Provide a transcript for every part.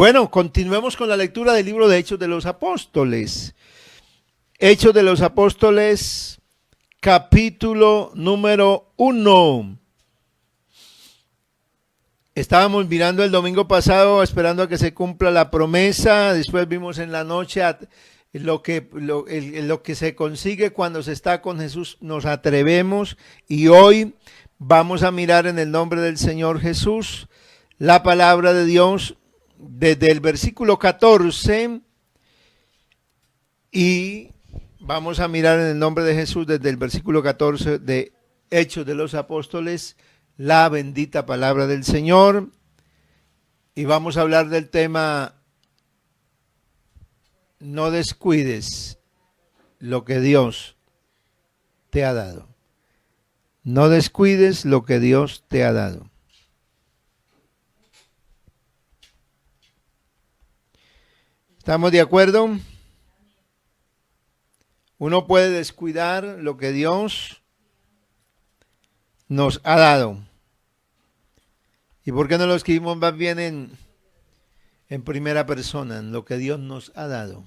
Bueno, continuemos con la lectura del libro de Hechos de los Apóstoles. Hechos de los Apóstoles, capítulo número 1. Estábamos mirando el domingo pasado, esperando a que se cumpla la promesa. Después vimos en la noche lo que se consigue cuando se está con Jesús. Nos atrevemos y hoy vamos a mirar en el nombre del Señor Jesús la palabra de Dios desde el versículo 14 y vamos a mirar en el nombre de Jesús desde el versículo 14 de Hechos de los Apóstoles, la bendita palabra del Señor, y vamos a hablar del tema: no descuides lo que Dios te ha dado. No descuides lo que Dios te ha dado. ¿Estamos de acuerdo? Uno puede descuidar lo que Dios nos ha dado. ¿Y por qué no lo escribimos más bien en primera persona, en lo que Dios nos ha dado?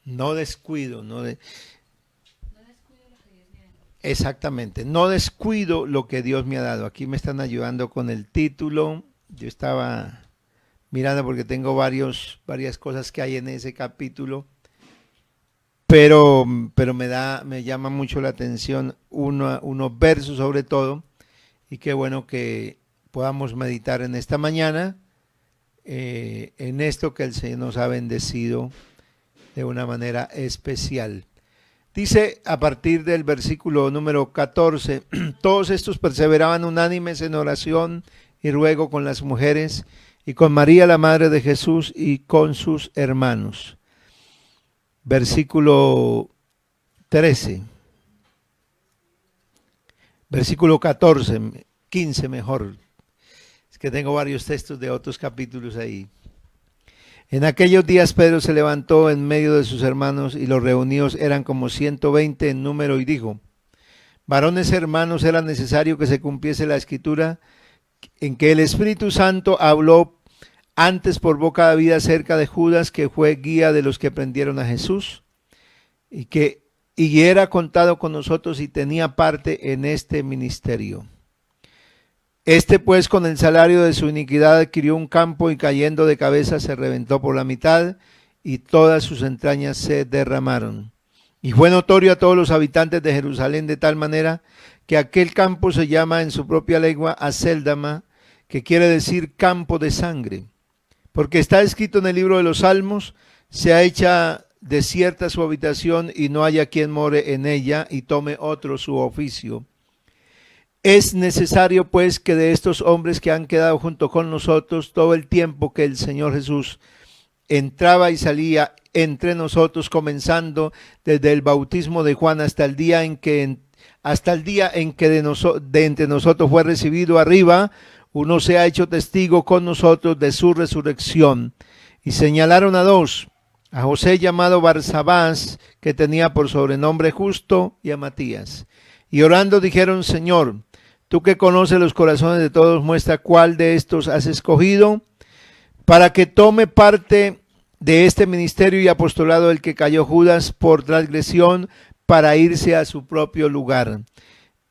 No descuido, exactamente, no descuido lo que Dios me ha dado. Aquí me están ayudando con el título. Yo estaba mirando porque tengo varias cosas que hay en ese capítulo, pero me llama mucho la atención unos versos sobre todo, y qué bueno que podamos meditar en esta mañana en esto que el Señor nos ha bendecido de una manera especial. Dice a partir del versículo número 14, todos estos perseveraban unánimes en oración y ruego con las mujeres y con María la madre de Jesús y con sus hermanos. Versículo 13, versículo 14, 15 mejor. Es que tengo varios textos de otros capítulos ahí. En aquellos días Pedro se levantó en medio de sus hermanos y los reunidos eran como 120 en número y dijo: varones hermanos, era necesario que se cumpliese la escritura en que el Espíritu Santo habló antes por boca de David acerca de Judas, que fue guía de los que prendieron a Jesús y era contado con nosotros y tenía parte en este ministerio. Este pues con el salario de su iniquidad adquirió un campo y cayendo de cabeza se reventó por la mitad y todas sus entrañas se derramaron. Y fue notorio a todos los habitantes de Jerusalén de tal manera que aquel campo se llama en su propia lengua Acéldama, que quiere decir campo de sangre. Porque está escrito en el libro de los Salmos: sea hecha desierta su habitación y no haya quien more en ella y tome otro su oficio. Es necesario pues que de estos hombres que han quedado junto con nosotros todo el tiempo que el Señor Jesús entraba y salía entre nosotros, comenzando desde el bautismo de Juan hasta el día en que de entre nosotros fue recibido arriba, uno se ha hecho testigo con nosotros de su resurrección. Y señalaron a dos: a José llamado Barsabás, que tenía por sobrenombre Justo, y a Matías. Y orando dijeron: Señor, tú que conoces los corazones de todos, muestra cuál de estos has escogido para que tome parte de este ministerio y apostolado el que cayó Judas por transgresión, para irse a su propio lugar.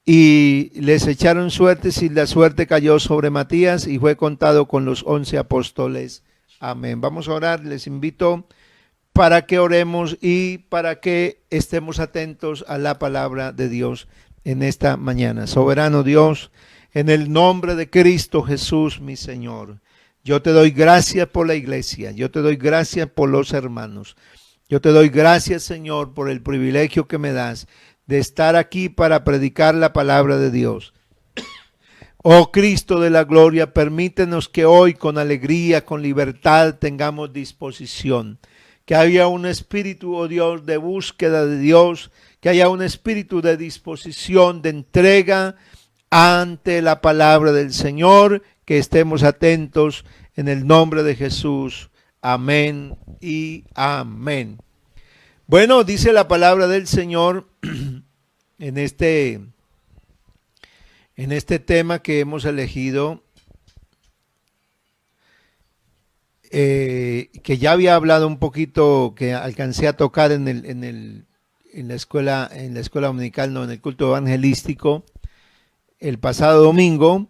Y les echaron suertes y la suerte cayó sobre Matías y fue contado con los 11 apóstoles. Amén. Vamos a orar. Les invito para que oremos y para que estemos atentos a la palabra de Dios en esta mañana. Soberano Dios, en el nombre de Cristo Jesús, mi Señor, yo te doy gracias por la iglesia, yo te doy gracias por los hermanos, yo te doy gracias, Señor, por el privilegio que me das de estar aquí para predicar la palabra de Dios. Oh Cristo de la gloria, permítenos que hoy con alegría, con libertad tengamos disposición, que haya un espíritu, oh Dios, de búsqueda de Dios, que haya un espíritu de disposición, de entrega ante la palabra del Señor, que estemos atentos en el nombre de Jesús. Amén y amén. Bueno, dice la palabra del Señor en en este tema que hemos elegido, que ya había hablado un poquito, que alcancé a tocar en la escuela dominical, no, en el culto evangelístico, el pasado domingo.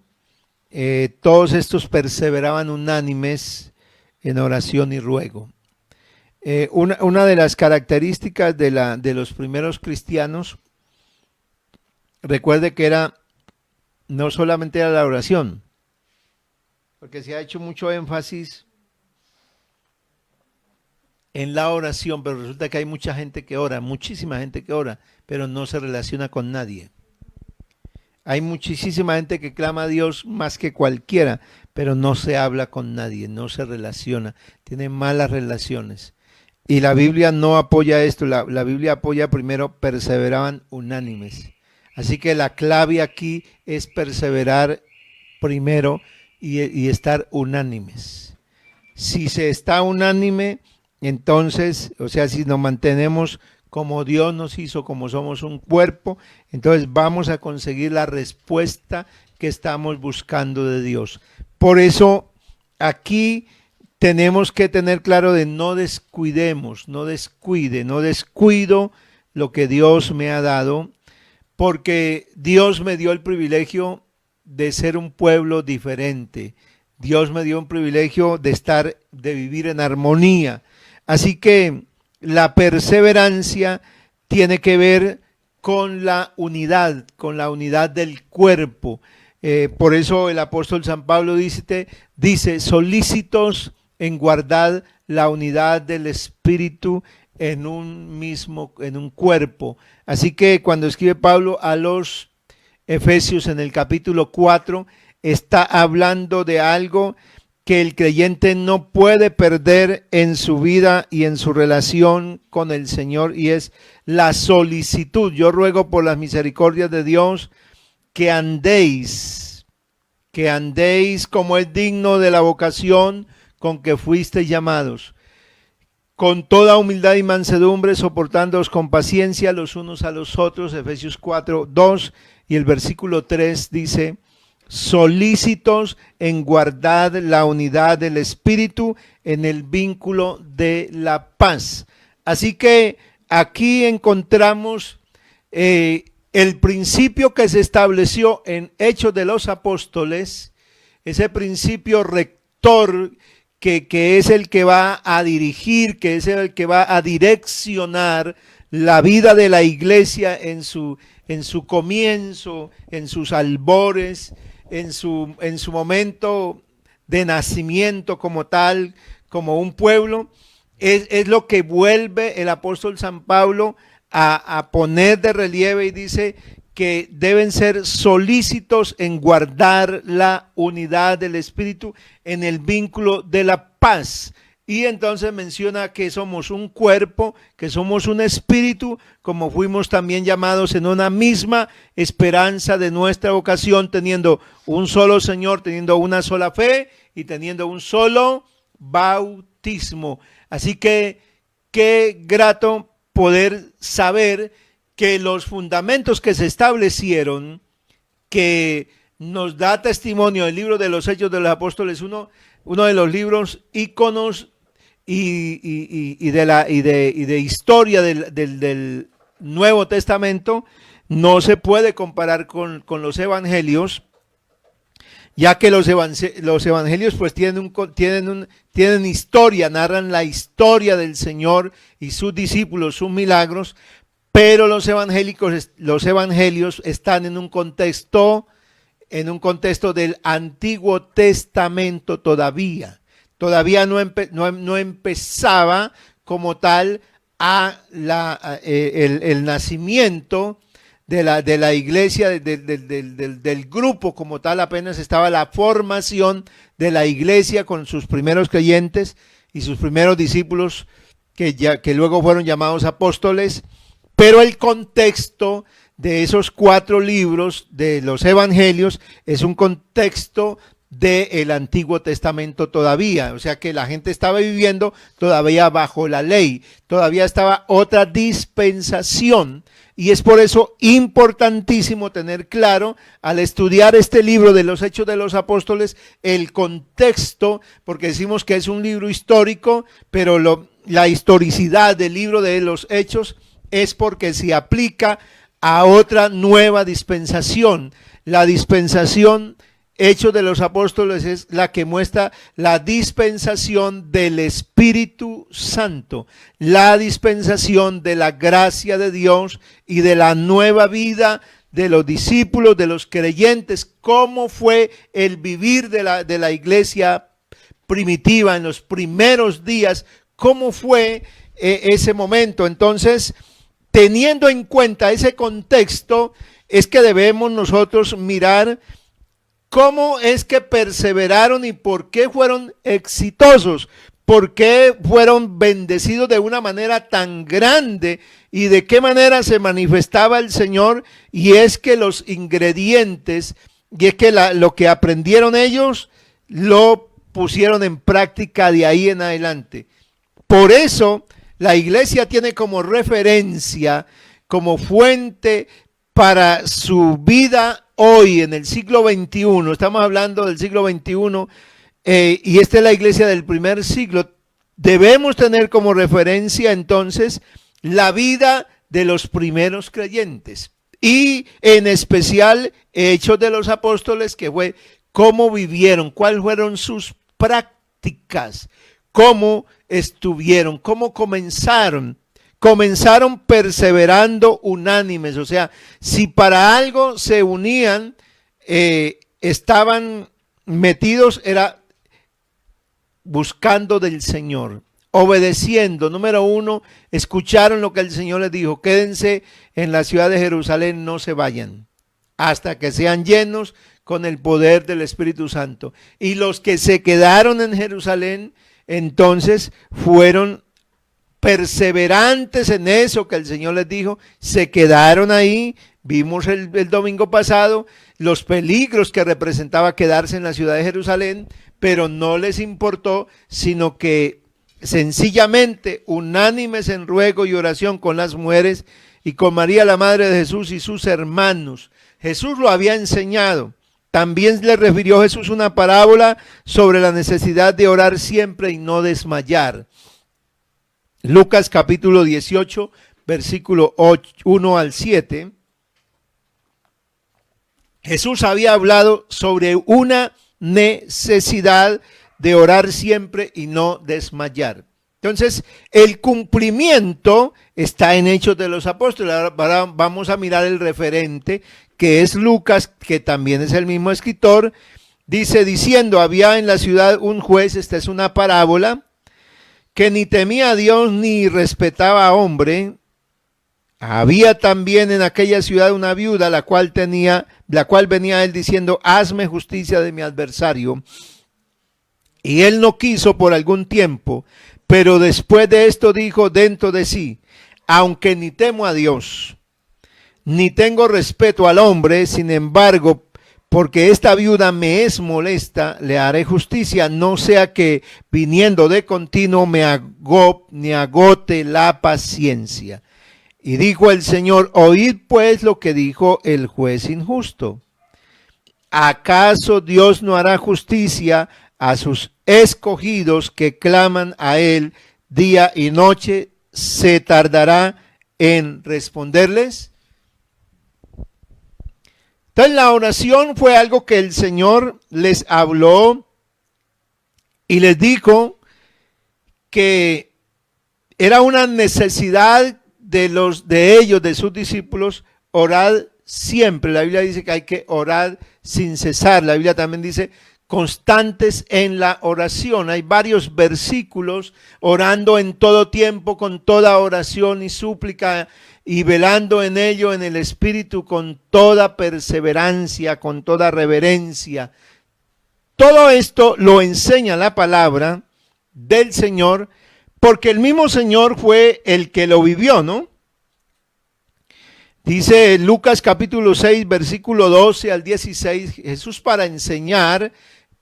Todos estos perseveraban unánimes en oración y ruego. Una de las características de los primeros cristianos, recuerde que no solamente era la oración, porque se ha hecho mucho énfasis en la oración, pero resulta que hay mucha gente que ora, muchísima gente que ora, pero no se relaciona con nadie. Hay muchísima gente que clama a Dios más que cualquiera, pero no se habla con nadie, no se relaciona, tiene malas relaciones. Y la Biblia no apoya esto, la Biblia apoya primero, perseveraban unánimes. Así que la clave aquí es perseverar primero y estar unánimes. Si se está unánime, entonces, o sea, si nos mantenemos como Dios nos hizo, como somos un cuerpo, entonces vamos a conseguir la respuesta que estamos buscando de Dios. Por eso aquí tenemos que tener claro de no descuidemos, no descuido lo que Dios me ha dado, porque Dios me dio el privilegio de ser un pueblo diferente. Dios me dio un privilegio de vivir en armonía. Así que la perseverancia tiene que ver con la unidad del cuerpo. Por eso el apóstol San Pablo dice, solícitos en guardar la unidad del espíritu en un cuerpo. Así que cuando escribe Pablo a los Efesios en el capítulo 4, está hablando de algo que el creyente no puede perder en su vida y en su relación con el Señor, y es la solicitud. Yo ruego por las misericordias de Dios que andéis como es digno de la vocación con que fuisteis llamados, con toda humildad y mansedumbre, soportándoos con paciencia los unos a los otros. Efesios 4:2, y el versículo 3 dice, solícitos en guardar la unidad del espíritu en el vínculo de la paz. Así que aquí encontramos el principio que se estableció en Hechos de los Apóstoles, ese principio rector que es el que va a dirigir, que es el que va a direccionar la vida de la iglesia en su comienzo, en sus albores, en su momento de nacimiento como tal, como un pueblo. Es lo que vuelve el apóstol San Pablo a poner de relieve, y dice que deben ser solícitos en guardar la unidad del espíritu en el vínculo de la paz. Y entonces menciona que somos un cuerpo, que somos un espíritu, como fuimos también llamados en una misma esperanza de nuestra vocación, teniendo un solo Señor, teniendo una sola fe y teniendo un solo bautismo. Así que qué grato poder saber que los fundamentos que se establecieron, que nos da testimonio el libro de los Hechos de los Apóstoles, uno de los libros íconos y de historia del Nuevo Testamento, no se puede comparar con los evangelios, ya que los evangelios pues tienen historia, narran la historia del Señor y sus discípulos, sus milagros, pero los evangelios están en un contexto del Antiguo Testamento todavía. Todavía no empezaba como tal el nacimiento de la iglesia, del grupo como tal. Apenas estaba la formación de la iglesia con sus primeros creyentes y sus primeros discípulos que luego fueron llamados apóstoles. Pero el contexto de esos 4 libros de los evangelios es un contexto del Antiguo Testamento todavía. O sea que la gente estaba viviendo todavía bajo la ley, todavía estaba otra dispensación. Y es por eso importantísimo tener claro al estudiar este libro de los Hechos de los Apóstoles el contexto, porque decimos que es un libro histórico, pero la historicidad del libro de los Hechos es porque se aplica a otra nueva dispensación. La dispensación Hechos de los Apóstoles es la que muestra la dispensación del Espíritu Santo, la dispensación de la gracia de Dios y de la nueva vida de los discípulos, de los creyentes. Cómo fue el vivir de la iglesia primitiva en los primeros días, cómo fue ese momento. Entonces, teniendo en cuenta ese contexto, es que debemos nosotros mirar cómo es que perseveraron y por qué fueron exitosos, por qué fueron bendecidos de una manera tan grande y de qué manera se manifestaba el Señor. Y es que los ingredientes, y es que lo que aprendieron ellos, lo pusieron en práctica de ahí en adelante. Por eso la iglesia tiene como referencia, como fuente para su vida hoy en el siglo XXI. Estamos hablando del siglo XXI y esta es la iglesia del primer siglo. Debemos tener como referencia entonces la vida de los primeros creyentes y en especial Hechos de los Apóstoles, que fue cómo vivieron, cuáles fueron sus prácticas, cómo estuvieron, cómo comenzaron. Comenzaron perseverando unánimes, o sea, si para algo se unían, estaban metidos, era buscando del Señor, obedeciendo. Número uno, escucharon lo que el Señor les dijo: quédense en la ciudad de Jerusalén, no se vayan, hasta que sean llenos con el poder del Espíritu Santo. Y los que se quedaron en Jerusalén, entonces fueron perseverantes en eso que el Señor les dijo, se quedaron ahí. Vimos el domingo pasado los peligros que representaba quedarse en la ciudad de Jerusalén, pero no les importó, sino que sencillamente unánimes en ruego y oración con las mujeres y con María la madre de Jesús y sus hermanos. Jesús lo había enseñado. También le refirió Jesús una parábola sobre la necesidad de orar siempre y no desmayar. Lucas capítulo 18, versículo 1 al 7. Jesús había hablado sobre una necesidad de orar siempre y no desmayar. Entonces, el cumplimiento está en Hechos de los Apóstoles. Ahora vamos a mirar el referente, que es Lucas, que también es el mismo escritor. Dice, diciendo, había en la ciudad un juez, esta es una parábola, que ni temía a Dios ni respetaba a hombre. Había también en aquella ciudad una viuda, la cual venía a él diciendo, hazme justicia de mi adversario. Y él no quiso por algún tiempo, pero después de esto dijo dentro de sí, aunque ni temo a Dios, ni tengo respeto al hombre, sin embargo, porque esta viuda me es molesta, le haré justicia, no sea que viniendo de continuo me agote la paciencia. Y dijo el Señor, oíd pues lo que dijo el juez injusto. ¿Acaso Dios no hará justicia a sus escogidos que claman a él día y noche? ¿Se tardará en responderles? Entonces la oración fue algo que el Señor les habló y les dijo que era una necesidad de ellos, de sus discípulos, orar siempre. La Biblia dice que hay que orar sin cesar. La Biblia también dice constantes en la oración. Hay varios versículos, orando en todo tiempo, con toda oración y súplica, y velando en ello en el Espíritu con toda perseverancia, con toda reverencia. Todo esto lo enseña la palabra del Señor, porque el mismo Señor fue el que lo vivió, ¿no? Dice Lucas capítulo 6, versículo 12 al 16, Jesús para enseñar,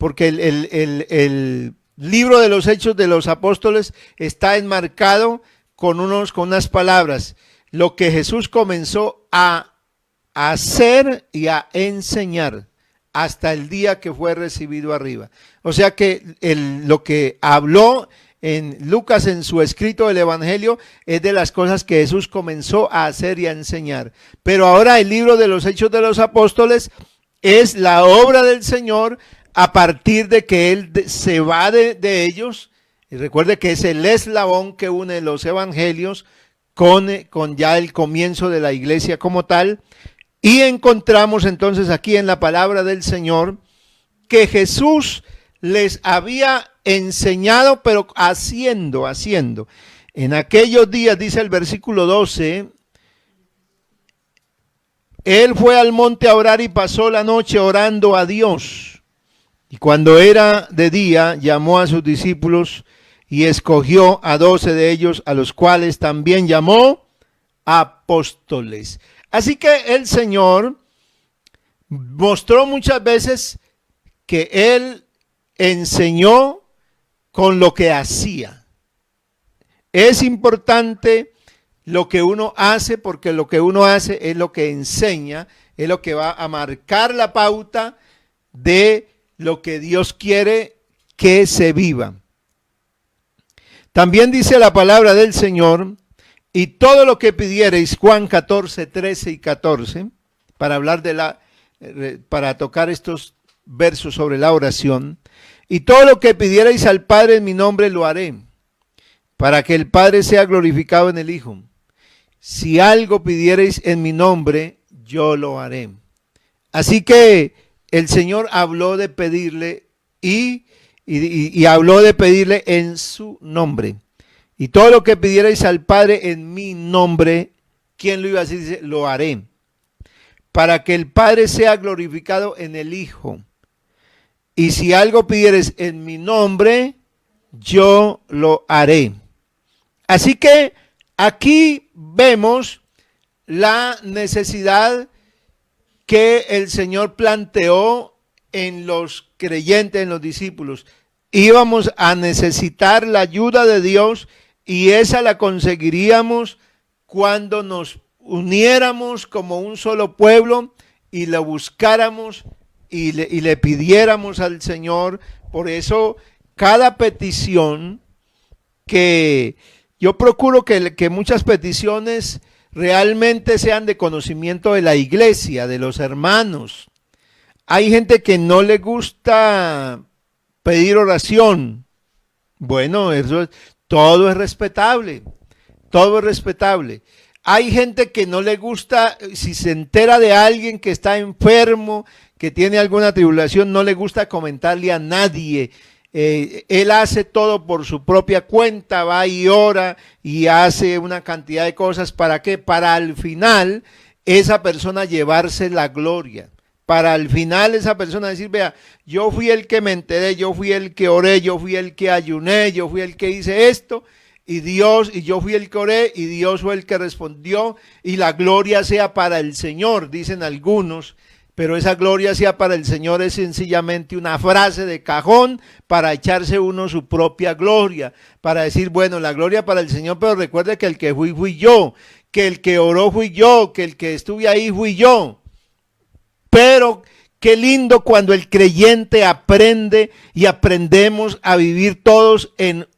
porque el libro de los Hechos de los Apóstoles está enmarcado con unas palabras. Lo que Jesús comenzó a hacer y a enseñar hasta el día que fue recibido arriba. O sea que lo que habló en Lucas en su escrito del Evangelio es de las cosas que Jesús comenzó a hacer y a enseñar. Pero ahora el libro de los Hechos de los Apóstoles es la obra del Señor a partir de que Él se va de ellos. Y recuerde que es el eslabón que une los evangelios con ya el comienzo de la iglesia como tal. Y encontramos entonces aquí en la palabra del Señor que Jesús les había enseñado, pero haciendo. En aquellos días, dice el versículo 12, Él fue al monte a orar y pasó la noche orando a Dios. Y cuando era de día, llamó a sus discípulos y escogió a 12 de ellos, a los cuales también llamó apóstoles. Así que el Señor mostró muchas veces que Él enseñó con lo que hacía. Es importante lo que uno hace, porque lo que uno hace es lo que enseña, es lo que va a marcar la pauta de lo que Dios quiere que se viva. También dice la palabra del Señor, y todo lo que pidiereis, Juan 14, 13 y 14, para hablar para tocar estos versos sobre la oración, y todo lo que pidierais al Padre en mi nombre lo haré, para que el Padre sea glorificado en el Hijo. Si algo pidierais en mi nombre, yo lo haré. Así que el Señor habló de pedirle y habló de pedirle en su nombre. Y todo lo que pidierais al Padre en mi nombre, ¿quién lo iba a decir? Dice, lo haré. Para que el Padre sea glorificado en el Hijo. Y si algo pidieres en mi nombre, yo lo haré. Así que aquí vemos la necesidad que el Señor planteó en los creyentes, en los discípulos. Íbamos a necesitar la ayuda de Dios y esa la conseguiríamos cuando nos uniéramos como un solo pueblo y lo buscáramos y le pidiéramos al Señor. Por eso cada petición que yo procuro que muchas peticiones realmente sean de conocimiento de la iglesia, de los hermanos. Hay gente que no le gusta pedir oración. Bueno, todo es respetable. Todo es respetable. Hay gente que no le gusta, si se entera de alguien que está enfermo, que tiene alguna tribulación, no le gusta comentarle a nadie. Él hace todo por su propia cuenta, va y ora y hace una cantidad de cosas. ¿Para qué? Para al final esa persona llevarse la gloria. Para al final esa persona decir, vea, yo fui el que me enteré, yo fui el que oré, yo fui el que ayuné, yo fui el que hice esto, y yo fui el que oré, y Dios fue el que respondió, y la gloria sea para el Señor, dicen algunos. Pero esa gloria sea para el Señor es sencillamente una frase de cajón para echarse uno su propia gloria, para decir, bueno, la gloria para el Señor, pero recuerde que el que fui yo, que el que oró fui yo, que el que estuve ahí fui yo. Pero qué lindo cuando el creyente aprende y aprendemos a vivir todos en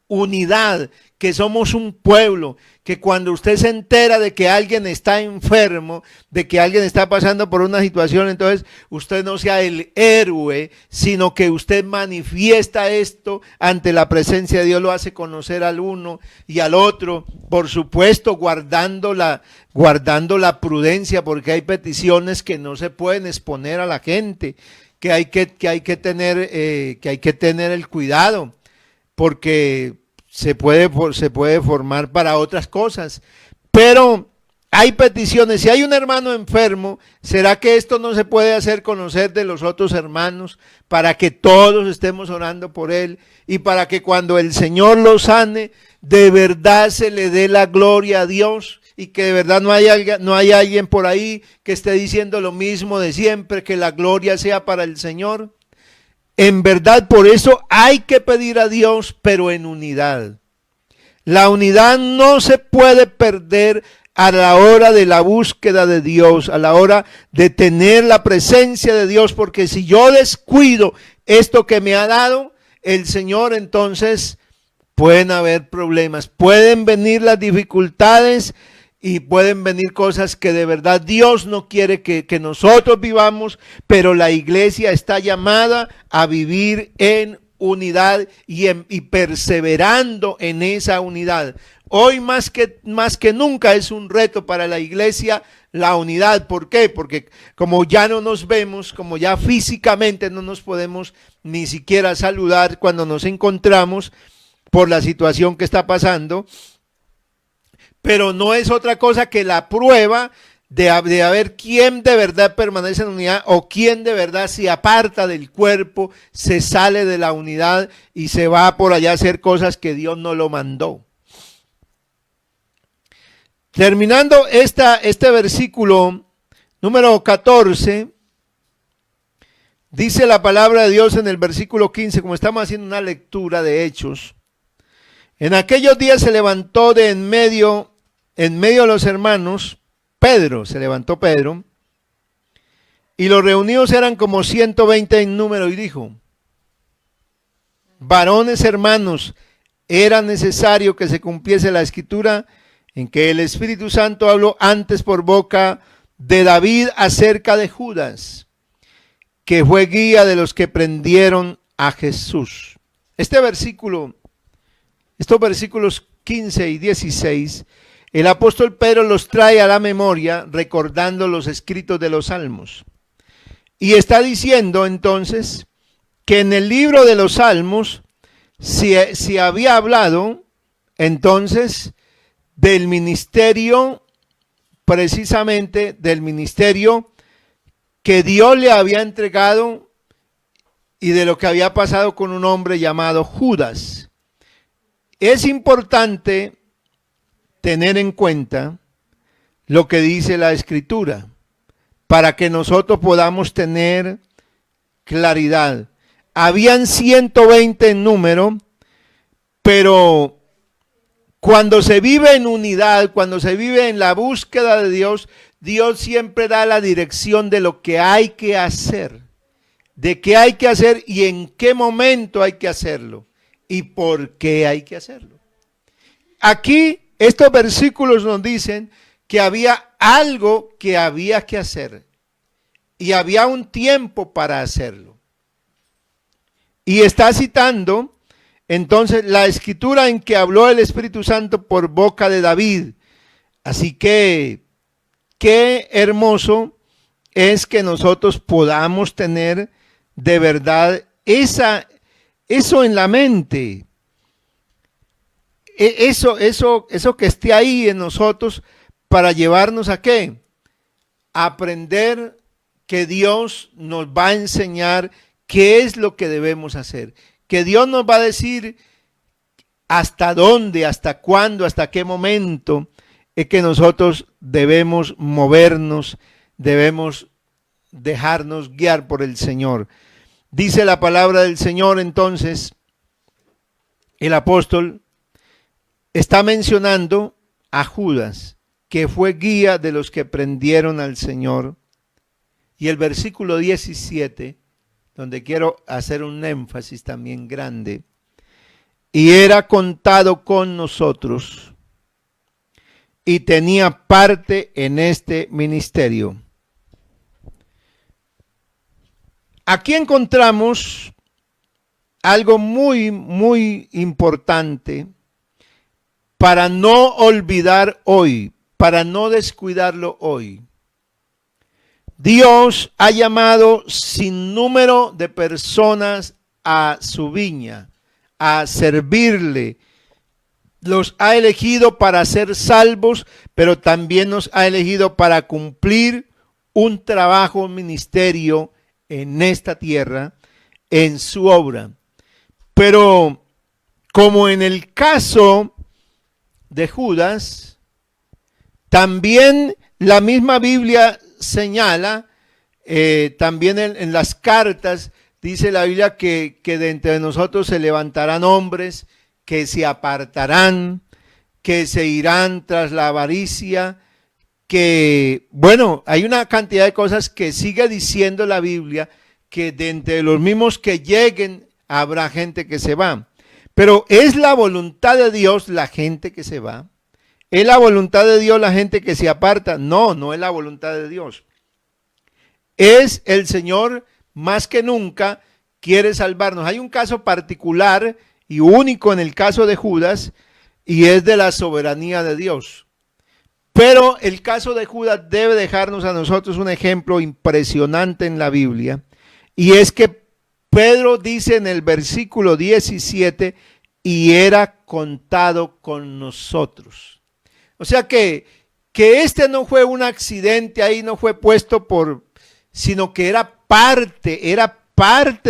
unidad, que somos un pueblo, que cuando usted se entera de que alguien está enfermo, de que alguien está pasando por una situación, entonces usted no sea el héroe, sino que usted manifiesta esto ante la presencia de Dios, lo hace conocer al uno y al otro, por supuesto guardando la prudencia, porque hay peticiones que no se pueden exponer a la gente, que hay que tener el cuidado, porque se puede formar para otras cosas. Pero hay peticiones. Si hay un hermano enfermo, ¿será que esto no se puede hacer conocer de los otros hermanos para que todos estemos orando por él y para que cuando el Señor lo sane, de verdad se le dé la gloria a Dios y que de verdad no hay alguien por ahí que esté diciendo lo mismo de siempre, que la gloria sea para el Señor? En verdad, por eso hay que pedir a Dios, pero en unidad. La unidad no se puede perder a la hora de la búsqueda de Dios, a la hora de tener la presencia de Dios, porque si yo descuido esto que me ha dado el Señor, entonces pueden haber problemas, pueden venir las dificultades y pueden venir cosas que de verdad Dios no quiere que nosotros vivamos, pero la iglesia está llamada a vivir en unidad y perseverando en esa unidad. Hoy más que nunca es un reto para la iglesia la unidad. ¿Por qué? Porque como ya no nos vemos, como ya físicamente no nos podemos ni siquiera saludar cuando nos encontramos por la situación que está pasando, pero no es otra cosa que la prueba de a ver quién de verdad permanece en unidad o quién de verdad se aparta del cuerpo, se sale de la unidad y se va por allá a hacer cosas que Dios no lo mandó. Terminando este versículo número 14, dice la palabra de Dios en el versículo 15, como estamos haciendo una lectura de Hechos. En aquellos días se levantó en medio de los hermanos, Pedro, se levantó Pedro, y los reunidos eran como 120 en número, y dijo: varones hermanos, era necesario que se cumpliese la escritura en que el Espíritu Santo habló antes por boca de David acerca de Judas, que fue guía de los que prendieron a Jesús. Estos versículos 15 y 16, el apóstol Pedro los trae a la memoria recordando los escritos de los Salmos. Y está diciendo entonces que en el libro de los Salmos se había hablado entonces del ministerio, precisamente del ministerio que Dios le había entregado y de lo que había pasado con un hombre llamado Judas. Es importante tener en cuenta lo que dice la Escritura para que nosotros podamos tener claridad. Habían 120 en número, pero cuando se vive en unidad, cuando se vive en la búsqueda de Dios, Dios siempre da la dirección de lo que hay que hacer, de qué hay que hacer y en qué momento hay que hacerlo y por qué hay que hacerlo. Aquí estos versículos nos dicen que había algo que había que hacer y había un tiempo para hacerlo. Y está citando entonces la escritura en que habló el Espíritu Santo por boca de David. Así que qué hermoso es que nosotros podamos tener de verdad eso en la mente. Eso que esté ahí en nosotros para llevarnos a qué? A aprender que Dios nos va a enseñar qué es lo que debemos hacer. Que Dios nos va a decir hasta dónde, hasta cuándo, hasta qué momento es que nosotros debemos movernos, debemos dejarnos guiar por el Señor. Dice la palabra del Señor entonces, el apóstol está mencionando a Judas, que fue guía de los que prendieron al Señor. Y el versículo 17, donde quiero hacer un énfasis también grande, y era contado con nosotros y tenía parte en este ministerio. Aquí encontramos algo muy, muy importante para no olvidar hoy, para no descuidarlo hoy. Dios ha llamado sin número de personas a su viña, a servirle. Los ha elegido para ser salvos, pero también nos ha elegido para cumplir un trabajo, un ministerio en esta tierra, en su obra. Pero como en el caso de Judas, también la misma Biblia señala, también en las cartas, dice la Biblia que de entre nosotros se levantarán hombres que se apartarán, que se irán tras la avaricia, que, bueno, hay una cantidad de cosas que sigue diciendo la Biblia, que de entre los mismos que lleguen habrá gente que se va. Pero ¿es la voluntad de Dios la gente que se va? ¿Es la voluntad de Dios la gente que se aparta? No, no es la voluntad de Dios. Es el Señor más que nunca quiere salvarnos. Hay un caso particular y único en el caso de Judas, y es de la soberanía de Dios. Pero el caso de Judas debe dejarnos a nosotros un ejemplo impresionante en la Biblia, y es que Pedro dice en el versículo 17, y era contado con nosotros. O sea que este no fue un accidente ahí, no fue puesto por, sino que era parte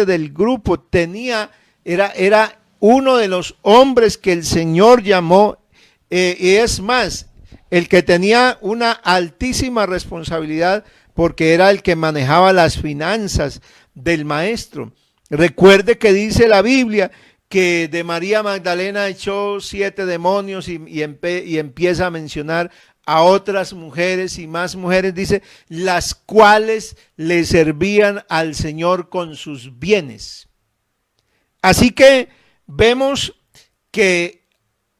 del grupo, era uno de los hombres que el Señor llamó, y es más, el que tenía una altísima responsabilidad porque era el que manejaba las finanzas del maestro. Recuerde que dice la Biblia que de María Magdalena echó 7 demonios y empieza a mencionar a otras mujeres y más mujeres, dice, las cuales le servían al Señor con sus bienes. Así que vemos que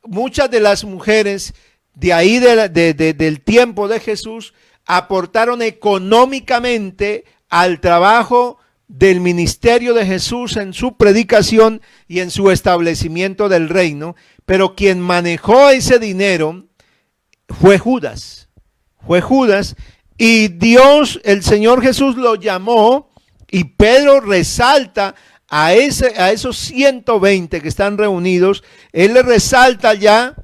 muchas de las mujeres de ahí del tiempo de Jesús aportaron económicamente al trabajo del ministerio de Jesús en su predicación y en su establecimiento del reino, pero quien manejó ese dinero fue Judas, y Dios, el Señor Jesús lo llamó, y Pedro resalta a esos 120 que están reunidos, él le resalta ya,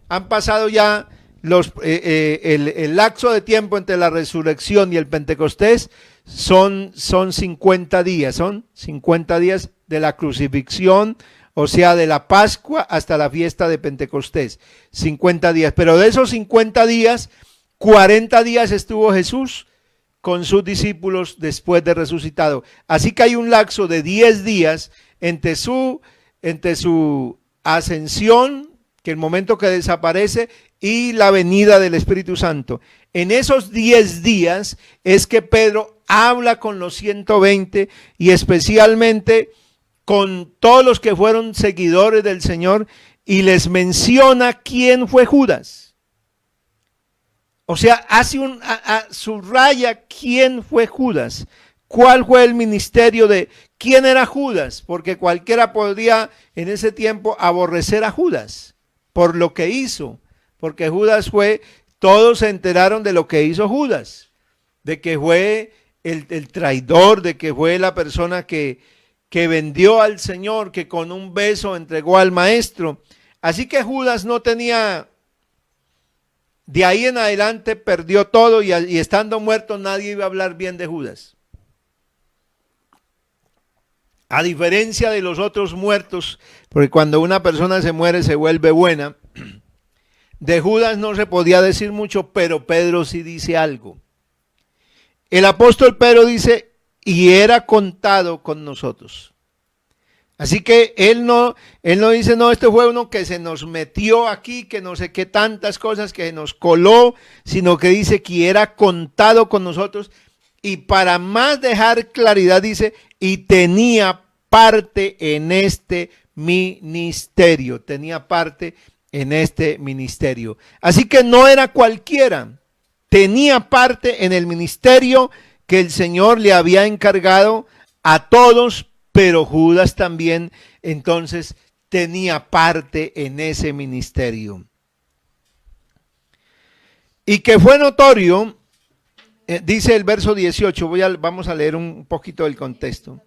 han pasado ya el lapso de tiempo entre la resurrección y el Pentecostés, son 50 días, de la crucifixión, o sea, de la Pascua hasta la fiesta de Pentecostés, 50 días. Pero de esos 50 días, 40 días estuvo Jesús con sus discípulos después de resucitado. Así que hay un lapso de 10 días entre su ascensión, que el momento que desaparece, y la venida del Espíritu Santo. En esos 10 días es que Pedro habla con los 120 y especialmente con todos los que fueron seguidores del Señor, y les menciona quién fue Judas. O sea, subraya quién fue Judas, cuál fue el ministerio de quién era Judas, porque cualquiera podría en ese tiempo aborrecer a Judas por lo que hizo, porque Judas todos se enteraron de lo que hizo Judas, de que fue el traidor, de que fue la persona que vendió al Señor, que con un beso entregó al maestro. Así que Judas no tenía, de ahí en adelante perdió todo, y estando muerto nadie iba a hablar bien de Judas. A diferencia de los otros muertos, porque cuando una persona se muere se vuelve buena, de Judas no se podía decir mucho, pero Pedro sí dice algo. El apóstol Pedro dice, y era contado con nosotros. Así que él no dice, no, este fue uno que se nos metió aquí, que no sé qué tantas cosas, que nos coló, sino que dice que era contado con nosotros. Y para más dejar claridad dice, y tenía parte en este ministerio, Así que no era cualquiera, tenía parte en el ministerio que el Señor le había encargado a todos, pero Judas también entonces tenía parte en ese ministerio. Y que fue notorio, dice el verso 18, vamos a leer un poquito del contexto.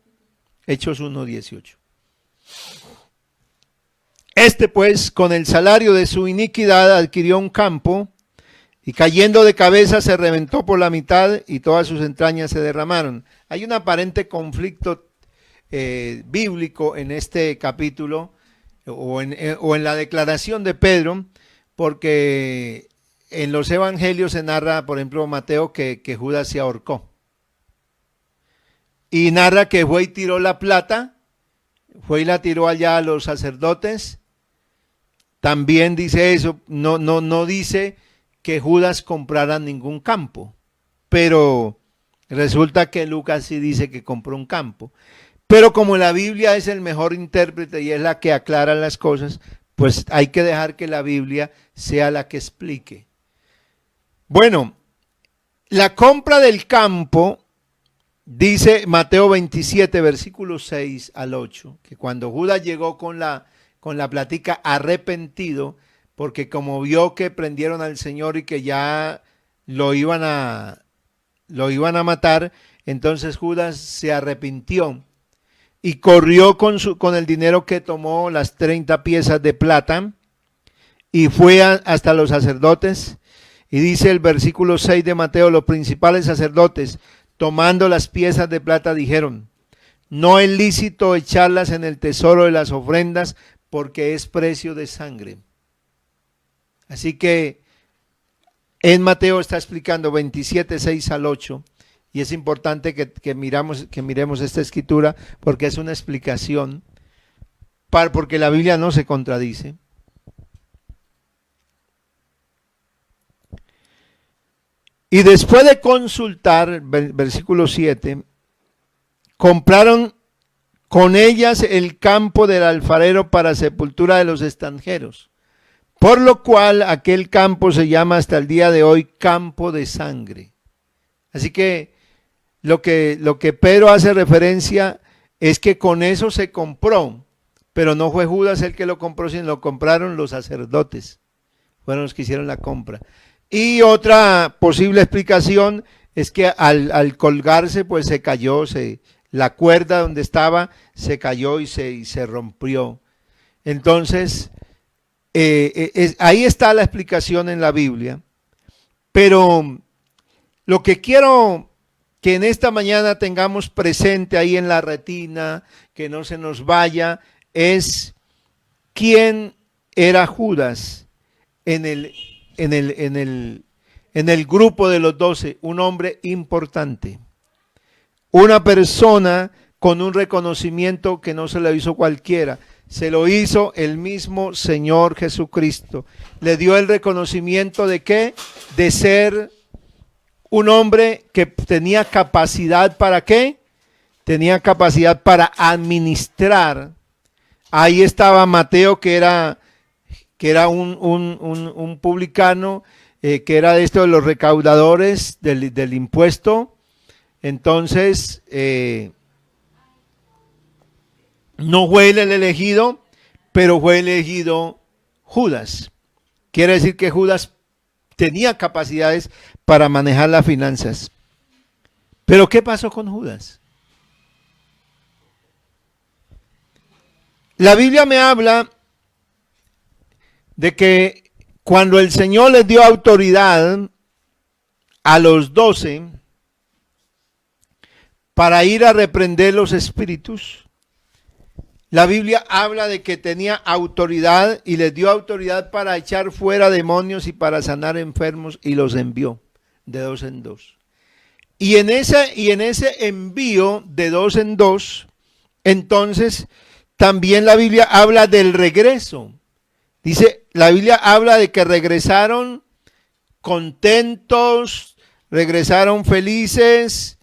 Hechos 1:18. Este pues, con el salario de su iniquidad, adquirió un campo, y cayendo de cabeza se reventó por la mitad, y todas sus entrañas se derramaron. Hay un aparente conflicto bíblico en este capítulo, o en la declaración de Pedro, porque en los evangelios se narra, por ejemplo, Mateo, que Judas se ahorcó. y narra que fue y tiró la plata, fue y la tiró allá a los sacerdotes. También dice eso, no dice que Judas comprara ningún campo, pero resulta que Lucas sí dice que compró un campo. Pero como la Biblia es el mejor intérprete y es la que aclara las cosas, pues hay que dejar que la Biblia sea la que explique. Bueno, la compra del campo, dice Mateo 27, versículos 6 al 8, que cuando Judas llegó con la plática arrepentido, porque como vio que prendieron al Señor y que ya lo iban a matar, entonces Judas se arrepintió y corrió con el dinero que tomó, las 30 piezas de plata, y fue hasta los sacerdotes. Y dice el versículo 6 de Mateo: los principales sacerdotes, tomando las piezas de plata, dijeron: no es lícito echarlas en el tesoro de las ofrendas, porque es precio de sangre. Así que en Mateo está explicando 27, 6 al 8, y es importante que miremos esta escritura, porque es una explicación, porque la Biblia no se contradice. Y después de consultar, versículo 7, compraron con ellas el campo del alfarero para sepultura de los extranjeros, por lo cual aquel campo se llama hasta el día de hoy campo de sangre. Así que lo que Pedro hace referencia es que con eso se compró, pero no fue Judas el que lo compró, sino lo compraron los sacerdotes, fueron los que hicieron la compra. Y otra posible explicación es que al colgarse, pues se cayó, la cuerda donde estaba se cayó y se rompió. Entonces, ahí está la explicación en la Biblia. Pero lo que quiero que en esta mañana tengamos presente ahí en la retina, que no se nos vaya, es quién era Judas en el grupo de los 12, un hombre importante, una persona con un reconocimiento que no se lo hizo cualquiera, se lo hizo el mismo Señor Jesucristo. Le dio el reconocimiento de ¿qué? De ser un hombre que tenía capacidad ¿para qué? Tenía capacidad para administrar. Ahí estaba Mateo, que era un publicano, que era de esto de los recaudadores del impuesto. Entonces, no fue él el elegido, pero fue elegido Judas. Quiere decir que Judas tenía capacidades para manejar las finanzas. Pero ¿qué pasó con Judas? La Biblia me habla de que cuando el Señor les dio autoridad a los 12 para ir a reprender los espíritus, la Biblia habla de que tenía autoridad y les dio autoridad para echar fuera demonios y para sanar enfermos, y los envió de 2 en 2. Y en ese envío de 2 en 2, entonces también la Biblia habla del regreso. Dice, la Biblia habla de que regresaron contentos, regresaron felices,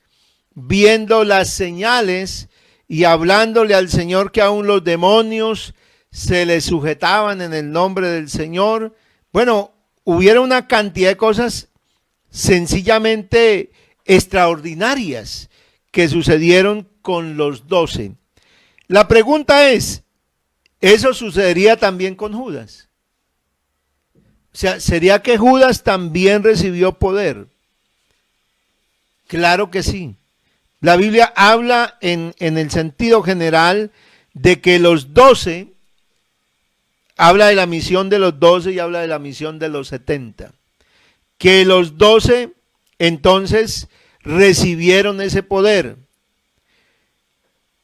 viendo las señales y hablándole al Señor, que aún los demonios se le sujetaban en el nombre del Señor. Bueno, hubiera una cantidad de cosas sencillamente extraordinarias que sucedieron con los 12. La pregunta es, ¿eso sucedería también con Judas? O sea, ¿sería que Judas también recibió poder? Claro que sí. La Biblia habla en el sentido general de que los 12, habla de la misión de los 12 y habla de la misión de los 70. Que los 12 entonces recibieron ese poder.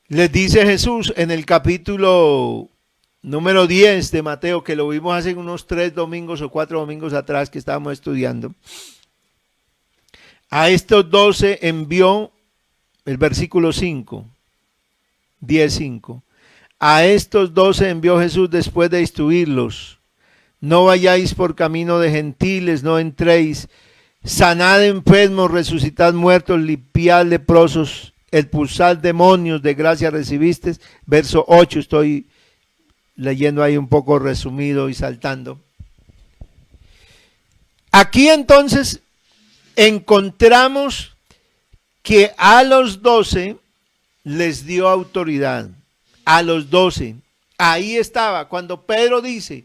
Les dice Jesús en el capítulo número 10 de Mateo, que lo vimos hace unos 3 domingos o 4 domingos atrás que estábamos estudiando. A estos 12 envió el versículo 5, 10:5. A estos 12 envió Jesús después de instruirlos. No vayáis por camino de gentiles, no entréis. Sanad enfermos, resucitad muertos, limpiad leprosos, expulsad demonios, de gracia recibisteis. Verso 8, estoy leyendo ahí un poco resumido y saltando. Aquí entonces encontramos que a los 12 les dio autoridad. A los 12. Ahí estaba, cuando Pedro dice,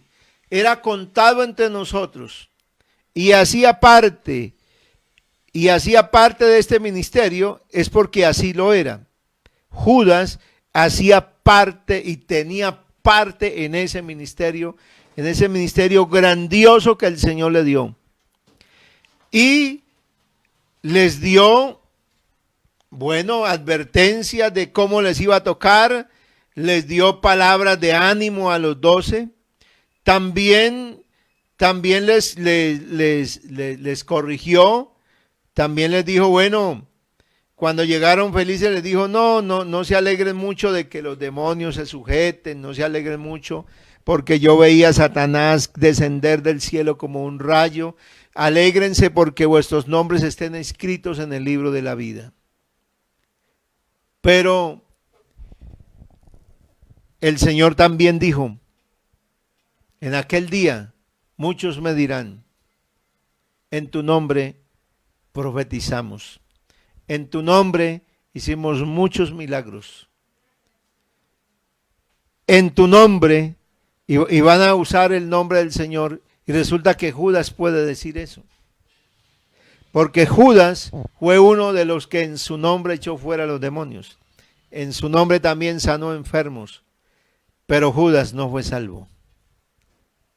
era contado entre nosotros y hacía parte de este ministerio, es porque así lo era. Judas hacía parte y tenía parte en ese ministerio grandioso que el Señor le dio. Y les dio, bueno, advertencias de cómo les iba a tocar, les dio palabras de ánimo a los 12, también les corrigió, también les dijo, bueno, cuando llegaron felices les dijo, no se alegren mucho de que los demonios se sujeten, no se alegren mucho, porque yo veía a Satanás descender del cielo como un rayo. Alégrense porque vuestros nombres estén escritos en el libro de la vida. Pero el Señor también dijo, en aquel día muchos me dirán, en tu nombre profetizamos, en tu nombre hicimos muchos milagros, en tu nombre, y van a usar el nombre del Señor, y resulta que Judas puede decir eso. Porque Judas fue uno de los que en su nombre echó fuera a los demonios. En su nombre también sanó enfermos. Pero Judas no fue salvo.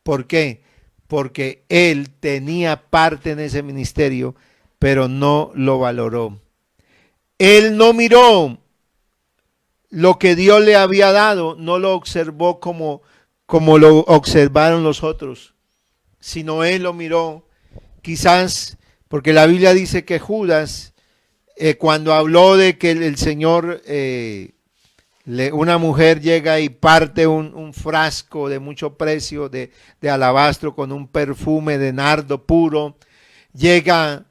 ¿Por qué? Porque él tenía parte en ese ministerio, pero no lo valoró. Él no miró lo que Dios le había dado, no lo observó como lo observaron los otros, sino él lo miró, quizás porque la Biblia dice que Judas, cuando habló de que el Señor, una mujer llega y parte un frasco de mucho precio de alabastro con un perfume de nardo puro, llega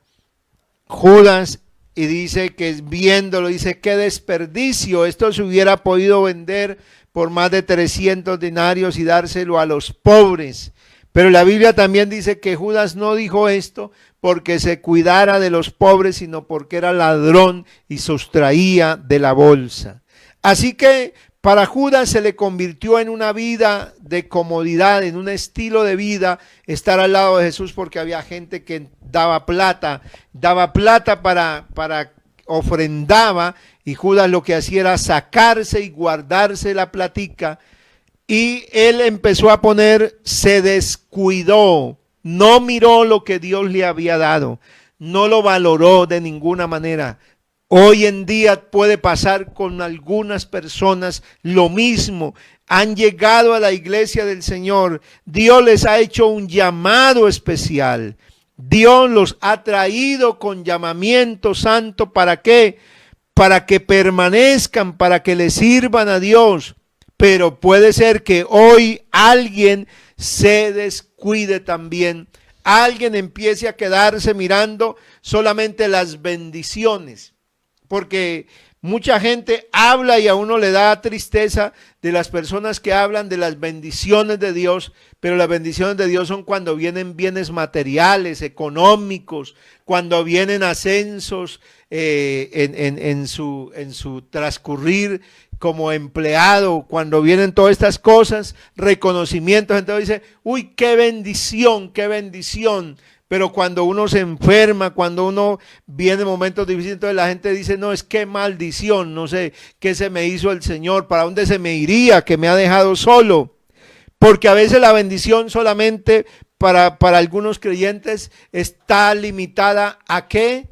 Judas y dice que viéndolo, dice, qué desperdicio, esto se hubiera podido vender por más de 300 denarios y dárselo a los pobres. Pero la Biblia también dice que Judas no dijo esto porque se cuidara de los pobres, sino porque era ladrón y sustraía de la bolsa. Así que para Judas se le convirtió en una vida de comodidad, en un estilo de vida, estar al lado de Jesús, porque había gente que daba plata para ofrendaba, y Judas lo que hacía era sacarse y guardarse la platica. Y él empezó a poner, se descuidó, no miró lo que Dios le había dado, no lo valoró de ninguna manera. Hoy en día puede pasar con algunas personas lo mismo. Han llegado a la iglesia del Señor, Dios les ha hecho un llamado especial. Dios los ha traído con llamamiento santo. ¿Para qué? Para que permanezcan, para que le sirvan a Dios. Pero puede ser que hoy alguien se descuide también. Alguien empiece a quedarse mirando solamente las bendiciones. Porque mucha gente habla y a uno le da tristeza de las personas que hablan de las bendiciones de Dios, pero las bendiciones de Dios son cuando vienen bienes materiales, económicos, cuando vienen ascensos en su transcurrir como empleado, cuando vienen todas estas cosas, reconocimientos. Entonces dice, uy, qué bendición, qué bendición. Pero cuando uno se enferma, cuando uno viene momentos difíciles, entonces la gente dice, no, es que maldición, no sé qué se me hizo el Señor, para dónde se me iría, que me ha dejado solo. Porque a veces la bendición solamente para algunos creyentes está limitada ¿a qué?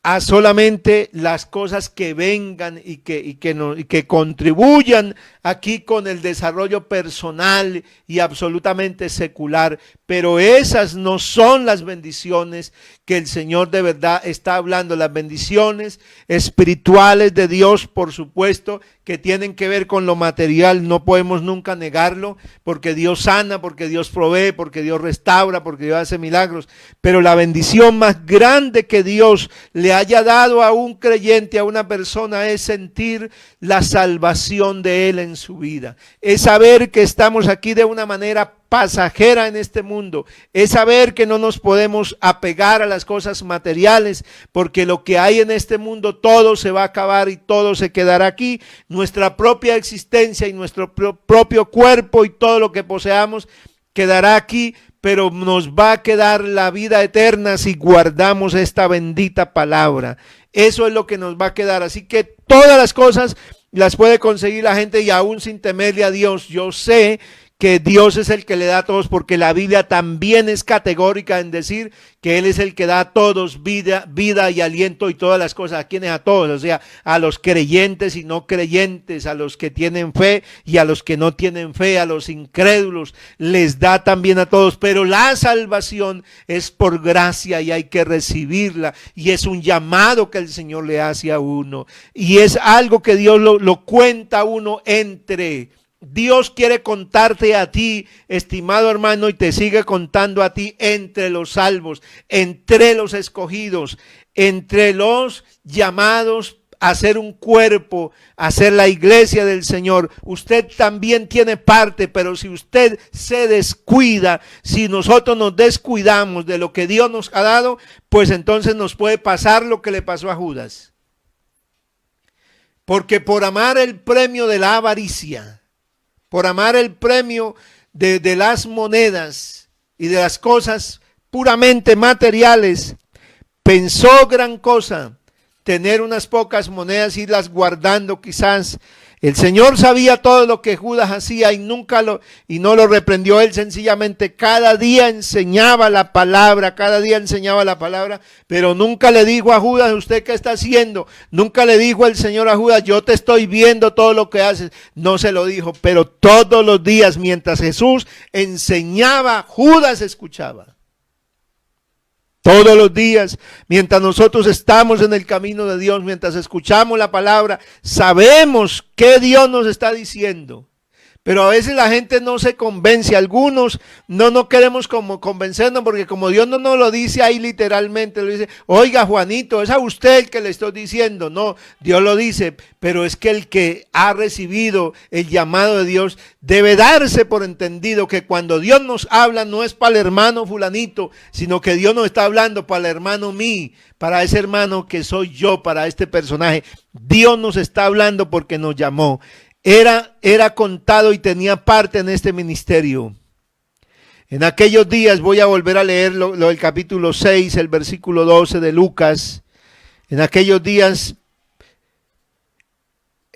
A solamente las cosas que vengan y que contribuyan aquí con el desarrollo personal y absolutamente secular, pero esas no son las bendiciones que el Señor de verdad está hablando. Las bendiciones espirituales de Dios, por supuesto, que tienen que ver con lo material, no podemos nunca negarlo, porque Dios sana, porque Dios provee, porque Dios restaura, porque Dios hace milagros. Pero la bendición más grande que Dios le haya dado a un creyente, a una persona, es sentir la salvación de Él en su vida. Es saber que estamos aquí de una manera pasajera en este mundo, es saber que no nos podemos apegar a las cosas materiales, porque lo que hay en este mundo todo se va a acabar y todo se quedará aquí. Nuestra propia existencia y nuestro propio cuerpo y todo lo que poseamos quedará aquí, pero nos va a quedar la vida eterna si guardamos esta bendita palabra. Eso es lo que nos va a quedar. Así que todas las cosas las puede conseguir la gente y aún sin temerle a Dios. Yo sé que Dios es el que le da a todos, porque la Biblia también es categórica en decir que Él es el que da a todos vida y aliento y todas las cosas. ¿A quiénes? A todos, o sea, a los creyentes y no creyentes, a los que tienen fe y a los que no tienen fe, a los incrédulos, les da también a todos. Pero la salvación es por gracia y hay que recibirla, y es un llamado que el Señor le hace a uno, y es algo que Dios lo cuenta a uno entre. Dios quiere contarte a ti, estimado hermano, y te sigue contando a ti entre los salvos, entre los escogidos, entre los llamados a ser un cuerpo, a ser la iglesia del Señor. Usted también tiene parte, pero si usted se descuida, si nosotros nos descuidamos de lo que Dios nos ha dado, pues entonces nos puede pasar lo que le pasó a Judas. Porque por amar el premio de la avaricia, por amar el premio de las monedas y de las cosas puramente materiales, pensó gran cosa tener unas pocas monedas, irlas guardando quizás. El Señor sabía todo lo que Judas hacía y no lo reprendió. Él sencillamente cada día enseñaba la palabra, pero nunca le dijo a Judas: ¿usted qué está haciendo? Nunca le dijo el Señor a Judas: yo te estoy viendo todo lo que haces. No se lo dijo, pero todos los días mientras Jesús enseñaba, Judas escuchaba. Todos los días, mientras nosotros estamos en el camino de Dios, mientras escuchamos la palabra, sabemos qué Dios nos está diciendo. Pero a veces la gente no se convence. Algunos no queremos como convencernos, porque como Dios no nos lo dice ahí literalmente, lo dice: oiga, Juanito, es a usted el que le estoy diciendo. No, Dios lo dice, pero es que el que ha recibido el llamado de Dios debe darse por entendido que cuando Dios nos habla no es para el hermano fulanito, sino que Dios nos está hablando para el hermano mí, para ese hermano que soy yo, para este personaje. Dios nos está hablando porque nos llamó. Era contado y tenía parte en este ministerio. En aquellos días, voy a volver a leer lo del capítulo 6, el versículo 12 de Lucas. En aquellos días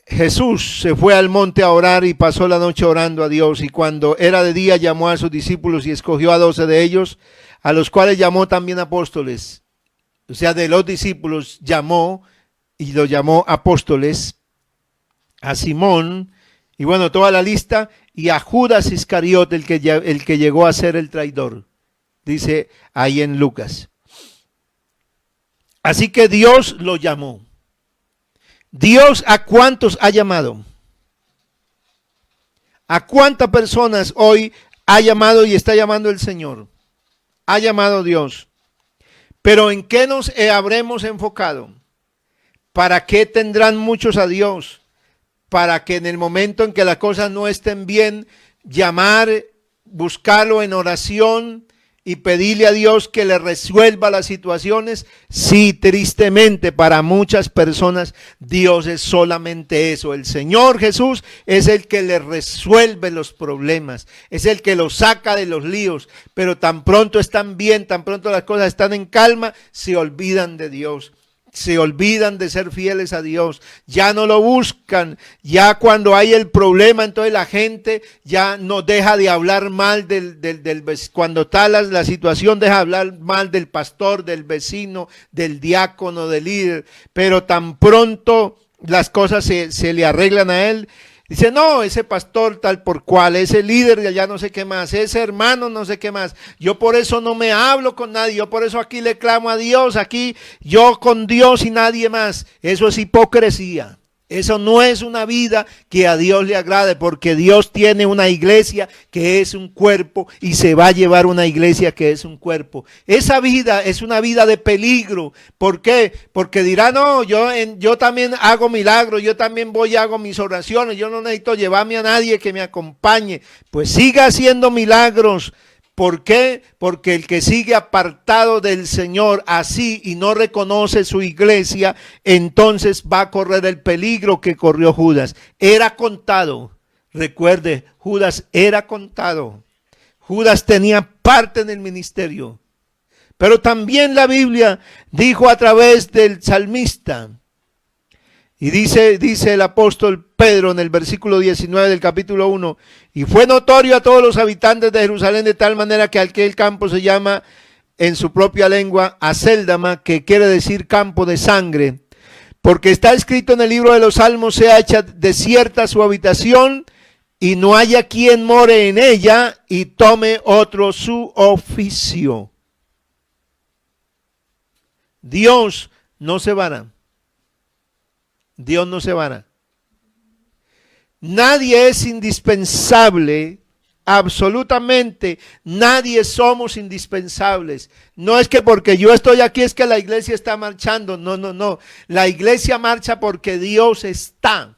Jesús se fue al monte a orar y pasó la noche orando a Dios. Y cuando era de día llamó a sus discípulos y escogió a 12 de ellos, a los cuales llamó también apóstoles. O sea, de los discípulos llamó y los llamó apóstoles. A Simón, y bueno, toda la lista, y a Judas Iscariote, el que llegó a ser el traidor, dice ahí en Lucas. Así que Dios lo llamó. Dios, ¿a cuántos ha llamado? ¿A cuántas personas hoy ha llamado y está llamando el Señor? Ha llamado Dios. Pero ¿en qué nos habremos enfocado? ¿Para qué tendrán muchos a Dios? Para que en el momento en que las cosas no estén bien, llamar, buscarlo en oración y pedirle a Dios que le resuelva las situaciones. Sí, tristemente para muchas personas Dios es solamente eso. El Señor Jesús es el que le resuelve los problemas, es el que los saca de los líos, pero tan pronto están bien, tan pronto las cosas están en calma, se olvidan de Dios. Se olvidan de ser fieles a Dios, ya no lo buscan. Ya cuando hay el problema, entonces la gente ya no deja de hablar mal cuando está la situación, deja de hablar mal del pastor, del vecino, del diácono, del líder. Pero tan pronto las cosas se le arreglan a él, Dice, no, ese pastor tal por cual, ese líder de allá no sé qué más, ese hermano no sé qué más. Yo por eso no me hablo con nadie, yo por eso aquí le clamo a Dios, aquí yo con Dios y nadie más. Eso es hipocresía. Eso no es una vida que a Dios le agrade, porque Dios tiene una iglesia que es un cuerpo y se va a llevar una iglesia que es un cuerpo. Esa vida es una vida de peligro. ¿Por qué? Porque dirá, no, yo también hago milagros, yo también voy y hago mis oraciones, yo no necesito llevarme a nadie que me acompañe. Pues siga haciendo milagros. ¿Por qué? Porque el que sigue apartado del Señor así y no reconoce su iglesia, entonces va a correr el peligro que corrió Judas. Era contado. Recuerde, Judas era contado. Judas tenía parte en el ministerio. Pero también la Biblia dijo a través del salmista, y dice el apóstol Pedro en el versículo 19 del capítulo 1, y fue notorio a todos los habitantes de Jerusalén de tal manera que aquel campo se llama en su propia lengua Acéldama, que quiere decir campo de sangre, porque está escrito en el libro de los Salmos, sea hecha desierta su habitación y no haya quien more en ella y tome otro su oficio. Dios no se va. Dios no se va. Nadie es indispensable, absolutamente nadie somos indispensables. No es que porque yo estoy aquí es que la iglesia está marchando, no. La iglesia marcha porque Dios está.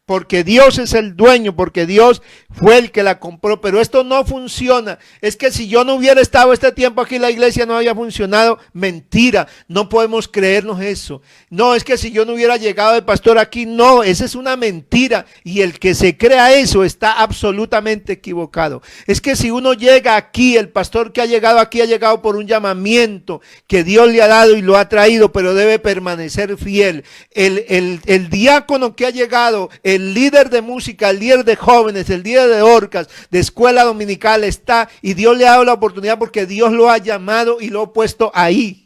Porque Dios es el dueño, porque Dios fue el que la compró. Pero esto no funciona. Es que si yo no hubiera estado este tiempo aquí, la iglesia no había funcionado. Mentira, no podemos creernos eso. No, es que si yo no hubiera llegado de pastor aquí, no, esa es una mentira. Y el que se crea eso está absolutamente equivocado. Es que si uno llega aquí, el pastor que ha llegado aquí ha llegado por un llamamiento que Dios le ha dado y lo ha traído, pero debe permanecer fiel. El diácono que ha llegado, el líder de música, el líder de jóvenes, el líder de orcas, de escuela dominical está, y Dios le ha dado la oportunidad porque Dios lo ha llamado y lo ha puesto ahí.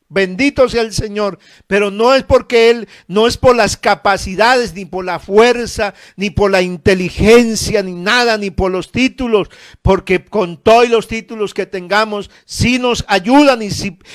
Bendito sea el Señor, pero no es porque Él, no es por las capacidades, ni por la fuerza, ni por la inteligencia, ni nada, ni por los títulos, porque con todos los títulos que tengamos, sí nos ayudan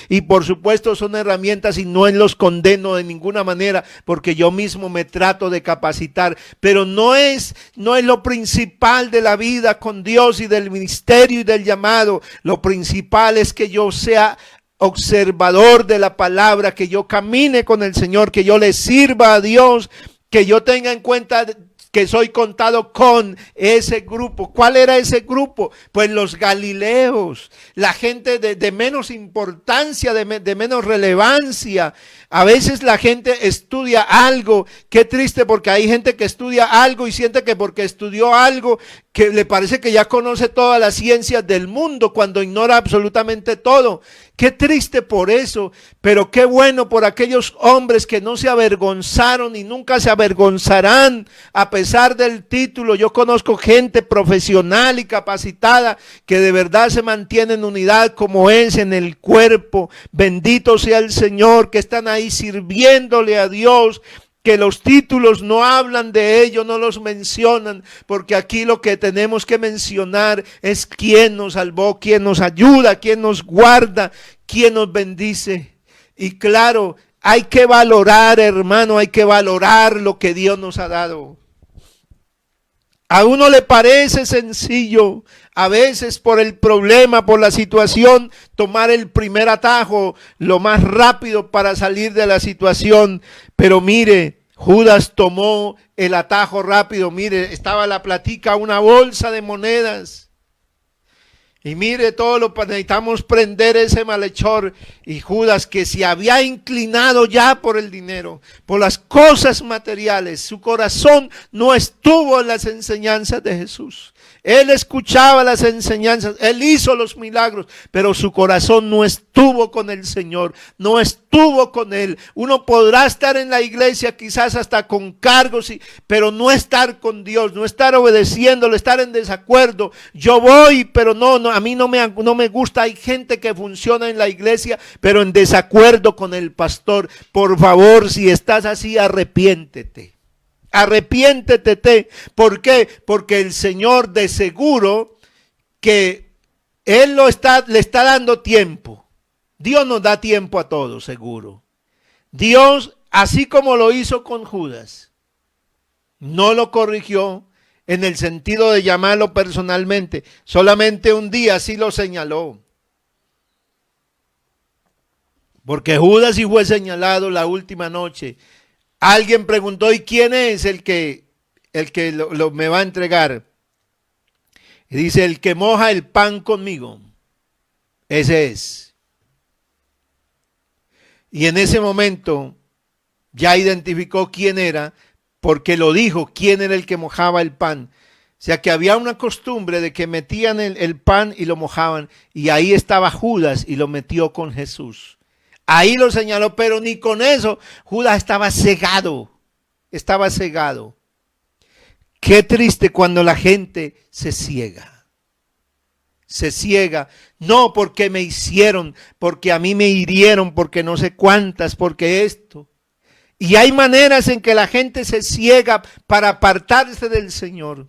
y por supuesto son herramientas y no los condeno de ninguna manera, porque yo mismo me trato de capacitar, pero no es lo principal de la vida con Dios y del ministerio y del llamado. Lo principal es que yo sea observador de la palabra, que yo camine con el Señor, que yo le sirva a Dios, que yo tenga en cuenta que soy contado con ese grupo. ¿Cuál era ese grupo? Pues los galileos, la gente de menos importancia, de menos relevancia. A veces la gente estudia algo, qué triste, porque hay gente que estudia algo y siente que porque estudió algo, que le parece que ya conoce todas las ciencias del mundo, cuando ignora absolutamente todo. Qué triste por eso, pero qué bueno por aquellos hombres que no se avergonzaron y nunca se avergonzarán a pesar del título. Yo conozco gente profesional y capacitada que de verdad se mantiene en unidad como es en el cuerpo. Bendito sea el Señor, que están ahí sirviéndole a Dios, que los títulos no hablan de ello, no los mencionan, porque aquí lo que tenemos que mencionar es quién nos salvó, quién nos ayuda, quién nos guarda, quién nos bendice. Y claro, hay que valorar, hermano, hay que valorar lo que Dios nos ha dado. A uno le parece sencillo, a veces por el problema, por la situación, tomar el primer atajo lo más rápido para salir de la situación. Pero mire, Judas tomó el atajo rápido. Mire, estaba la platica, una bolsa de monedas. Y mire, todo lo necesitamos prender ese malhechor. Y Judas, que se había inclinado ya por el dinero, por las cosas materiales, su corazón no estuvo en las enseñanzas de Jesús. Él escuchaba las enseñanzas, él hizo los milagros, pero su corazón no estuvo con el Señor, no estuvo con él. Uno podrá estar en la iglesia quizás hasta con cargos, pero no estar con Dios, no estar obedeciéndole, estar en desacuerdo. Yo voy, pero no, a mí no me gusta. Hay gente que funciona en la iglesia, pero en desacuerdo con el pastor. Por favor, si estás así, arrepiéntete. Arrepiéntete. ¿Por qué? Porque el Señor de seguro que Él le está dando tiempo. Dios nos da tiempo a todos, seguro. Dios, así como lo hizo con Judas, no lo corrigió en el sentido de llamarlo personalmente. Solamente un día sí lo señaló. Porque Judas sí fue señalado la última noche. Alguien preguntó, ¿y quién es el que me va a entregar? Y dice, el que moja el pan conmigo. Ese es. Y en ese momento ya identificó quién era, porque lo dijo, quién era el que mojaba el pan. O sea que había una costumbre de que metían el pan y lo mojaban. Y ahí estaba Judas y lo metió con Jesús. Ahí lo señaló, pero ni con eso. Judas estaba cegado. Estaba cegado. Qué triste cuando la gente se ciega. Se ciega. No porque me hicieron, porque a mí me hirieron, porque no sé cuántas, porque esto. Y hay maneras en que la gente se ciega para apartarse del Señor.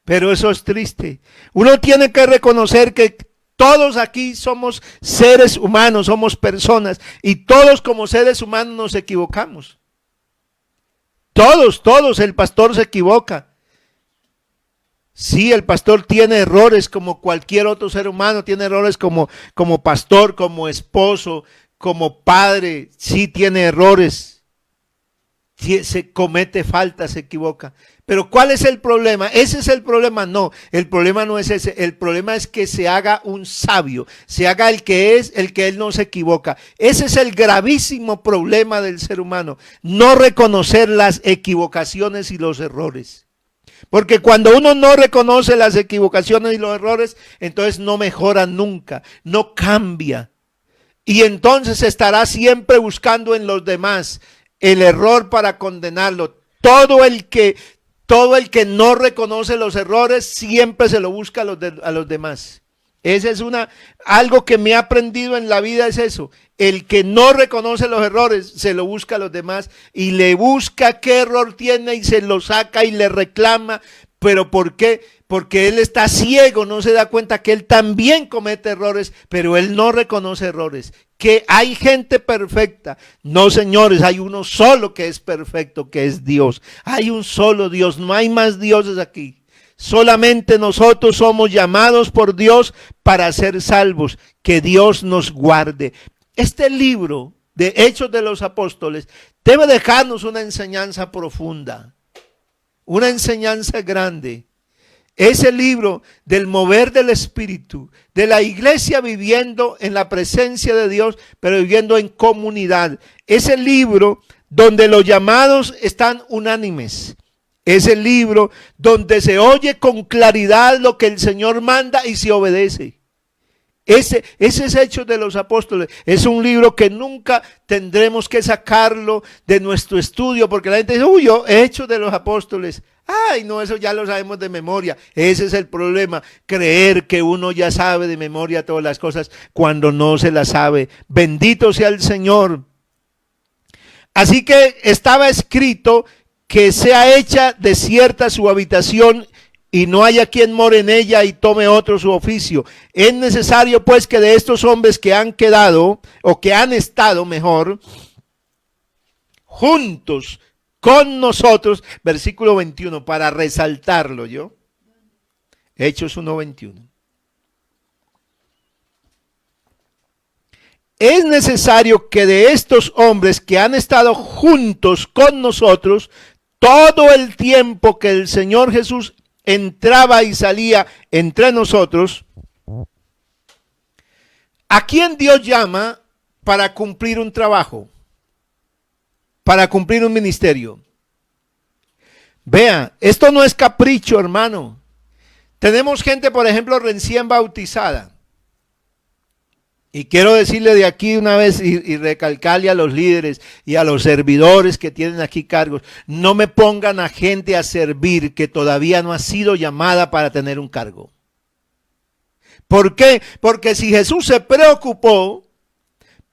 Pero eso es triste. Uno tiene que reconocer que todos aquí somos seres humanos, somos personas. Y todos como seres humanos nos equivocamos. Todos, el pastor se equivoca. Sí, el pastor tiene errores como cualquier otro ser humano, tiene errores como pastor, como esposo, como padre. Sí, tiene errores. Se comete faltas, se equivoca. Pero ¿cuál es el problema? ¿Ese es el problema? No, el problema no es ese. El problema es que se haga un sabio, se haga el que él no se equivoca. Ese es el gravísimo problema del ser humano. No reconocer las equivocaciones y los errores. Porque cuando uno no reconoce las equivocaciones y los errores, entonces no mejora nunca, no cambia. Y entonces estará siempre buscando en los demás el error para condenarlo. Todo el que no reconoce los errores siempre se lo busca a los demás. Esa es algo que me he aprendido en la vida, es eso. El que no reconoce los errores se lo busca a los demás y le busca qué error tiene y se lo saca y le reclama. ¿Pero por qué? Porque él está ciego, no se da cuenta que él también comete errores, pero él no reconoce errores. Que hay gente perfecta. No, señores, hay uno solo que es perfecto, que es Dios. Hay un solo Dios, no hay más dioses aquí. Solamente nosotros somos llamados por Dios para ser salvos. Que Dios nos guarde. Este libro de Hechos de los Apóstoles debe dejarnos una enseñanza profunda, una enseñanza grande. Es el libro del mover del Espíritu, de la iglesia viviendo en la presencia de Dios, pero viviendo en comunidad. Es el libro donde los llamados están unánimes. Es el libro donde se oye con claridad lo que el Señor manda y se obedece. Ese es Hechos de los Apóstoles. Es un libro que nunca tendremos que sacarlo de nuestro estudio, porque la gente dice, uy, yo Hechos de los Apóstoles. Ay, no, eso ya lo sabemos de memoria. Ese es el problema, creer que uno ya sabe de memoria todas las cosas cuando no se las sabe. Bendito sea el Señor. Así que estaba escrito que sea hecha desierta su habitación y no haya quien more en ella y tome otro su oficio. Es necesario pues que de estos hombres que han quedado, o que han estado mejor, juntos con nosotros, versículo 21, para resaltarlo yo. Hechos 1:21. Es necesario que de estos hombres que han estado juntos con nosotros, todo el tiempo que el Señor Jesús entraba y salía entre nosotros, ¿a quién Dios llama para cumplir un trabajo? Para cumplir un ministerio. Vea, esto no es capricho, hermano. Tenemos gente, por ejemplo, recién bautizada. Y quiero decirle de aquí una vez y recalcarle a los líderes y a los servidores que tienen aquí cargos, no me pongan a gente a servir que todavía no ha sido llamada para tener un cargo. ¿Por qué? Porque si Jesús se preocupó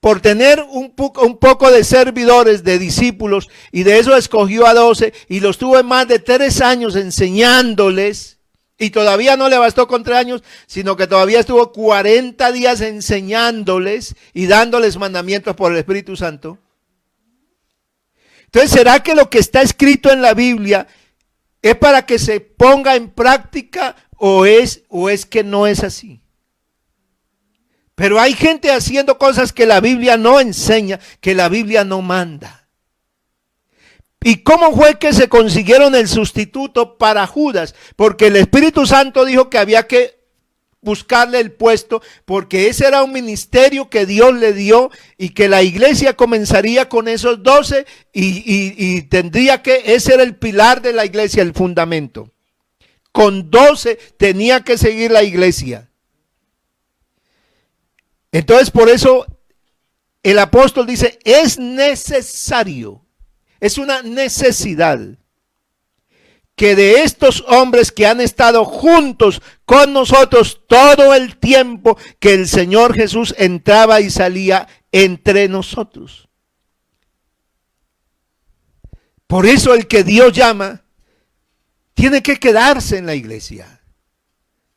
por tener un poco de servidores, de discípulos, y de eso escogió a 12 y los tuvo en más de 3 años enseñándoles, y todavía no le bastó con 3 años, sino que todavía estuvo 40 días enseñándoles y dándoles mandamientos por el Espíritu Santo. Entonces, ¿será que lo que está escrito en la Biblia es para que se ponga en práctica o es que no es así? Pero hay gente haciendo cosas que la Biblia no enseña, que la Biblia no manda. ¿Y cómo fue que se consiguieron el sustituto para Judas? Porque el Espíritu Santo dijo que había que buscarle el puesto, porque ese era un ministerio que Dios le dio y que la iglesia comenzaría con esos 12 y tendría que, ese era el pilar de la iglesia, el fundamento. Con 12 tenía que seguir la iglesia. Entonces, por eso el apóstol dice, es necesario, es una necesidad que de estos hombres que han estado juntos con nosotros todo el tiempo que el Señor Jesús entraba y salía entre nosotros. Por eso el que Dios llama tiene que quedarse en la iglesia.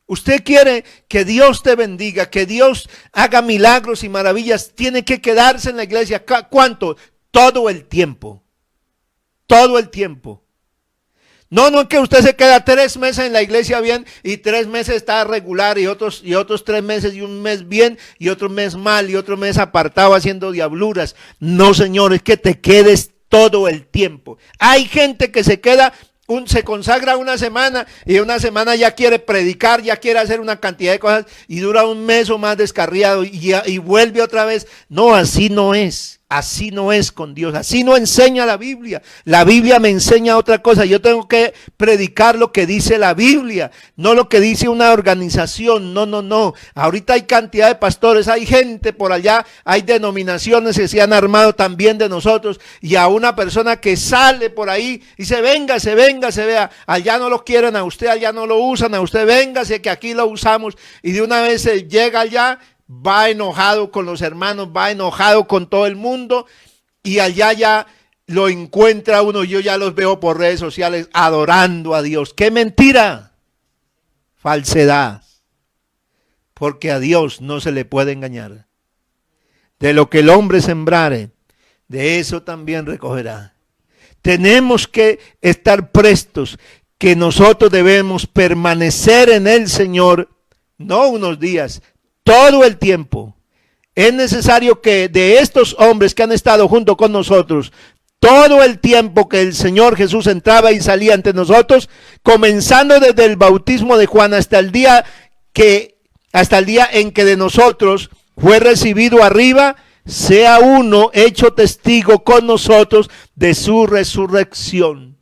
Usted quiere que Dios te bendiga, que Dios haga milagros y maravillas, tiene que quedarse en la iglesia. ¿Cuánto? Todo el tiempo. Todo el tiempo. No es que usted se queda 3 meses en la iglesia bien y 3 meses está regular y otros 3 meses y un mes bien y otro mes mal y otro mes apartado haciendo diabluras. No, señor, es que te quedes todo el tiempo. Hay gente que se queda, se consagra una semana y una semana ya quiere predicar, ya quiere hacer una cantidad de cosas y dura un mes o más descarriado y vuelve otra vez. No, así no es. Así no es con Dios, así no enseña la Biblia. La Biblia me enseña otra cosa. Yo tengo que predicar lo que dice la Biblia, no lo que dice una organización. No. Ahorita hay cantidad de pastores, hay gente por allá, hay denominaciones que se han armado también de nosotros. Y a una persona que sale por ahí y dice, véngase, vea, allá no lo quieren a usted, allá no lo usan a usted, véngase que aquí lo usamos. Y de una vez se llega allá, va enojado con los hermanos, va enojado con todo el mundo y allá ya lo encuentra uno. Yo ya los veo por redes sociales adorando a Dios. ¡Qué mentira! Falsedad. Porque a Dios no se le puede engañar. De lo que el hombre sembrare, de eso también recogerá. Tenemos que estar prestos, que nosotros debemos permanecer en el Señor, no unos días, todo el tiempo. Es necesario que de estos hombres que han estado junto con nosotros, todo el tiempo que el Señor Jesús entraba y salía ante nosotros, comenzando desde el bautismo de Juan hasta el día en que de nosotros fue recibido arriba, sea uno hecho testigo con nosotros de su resurrección.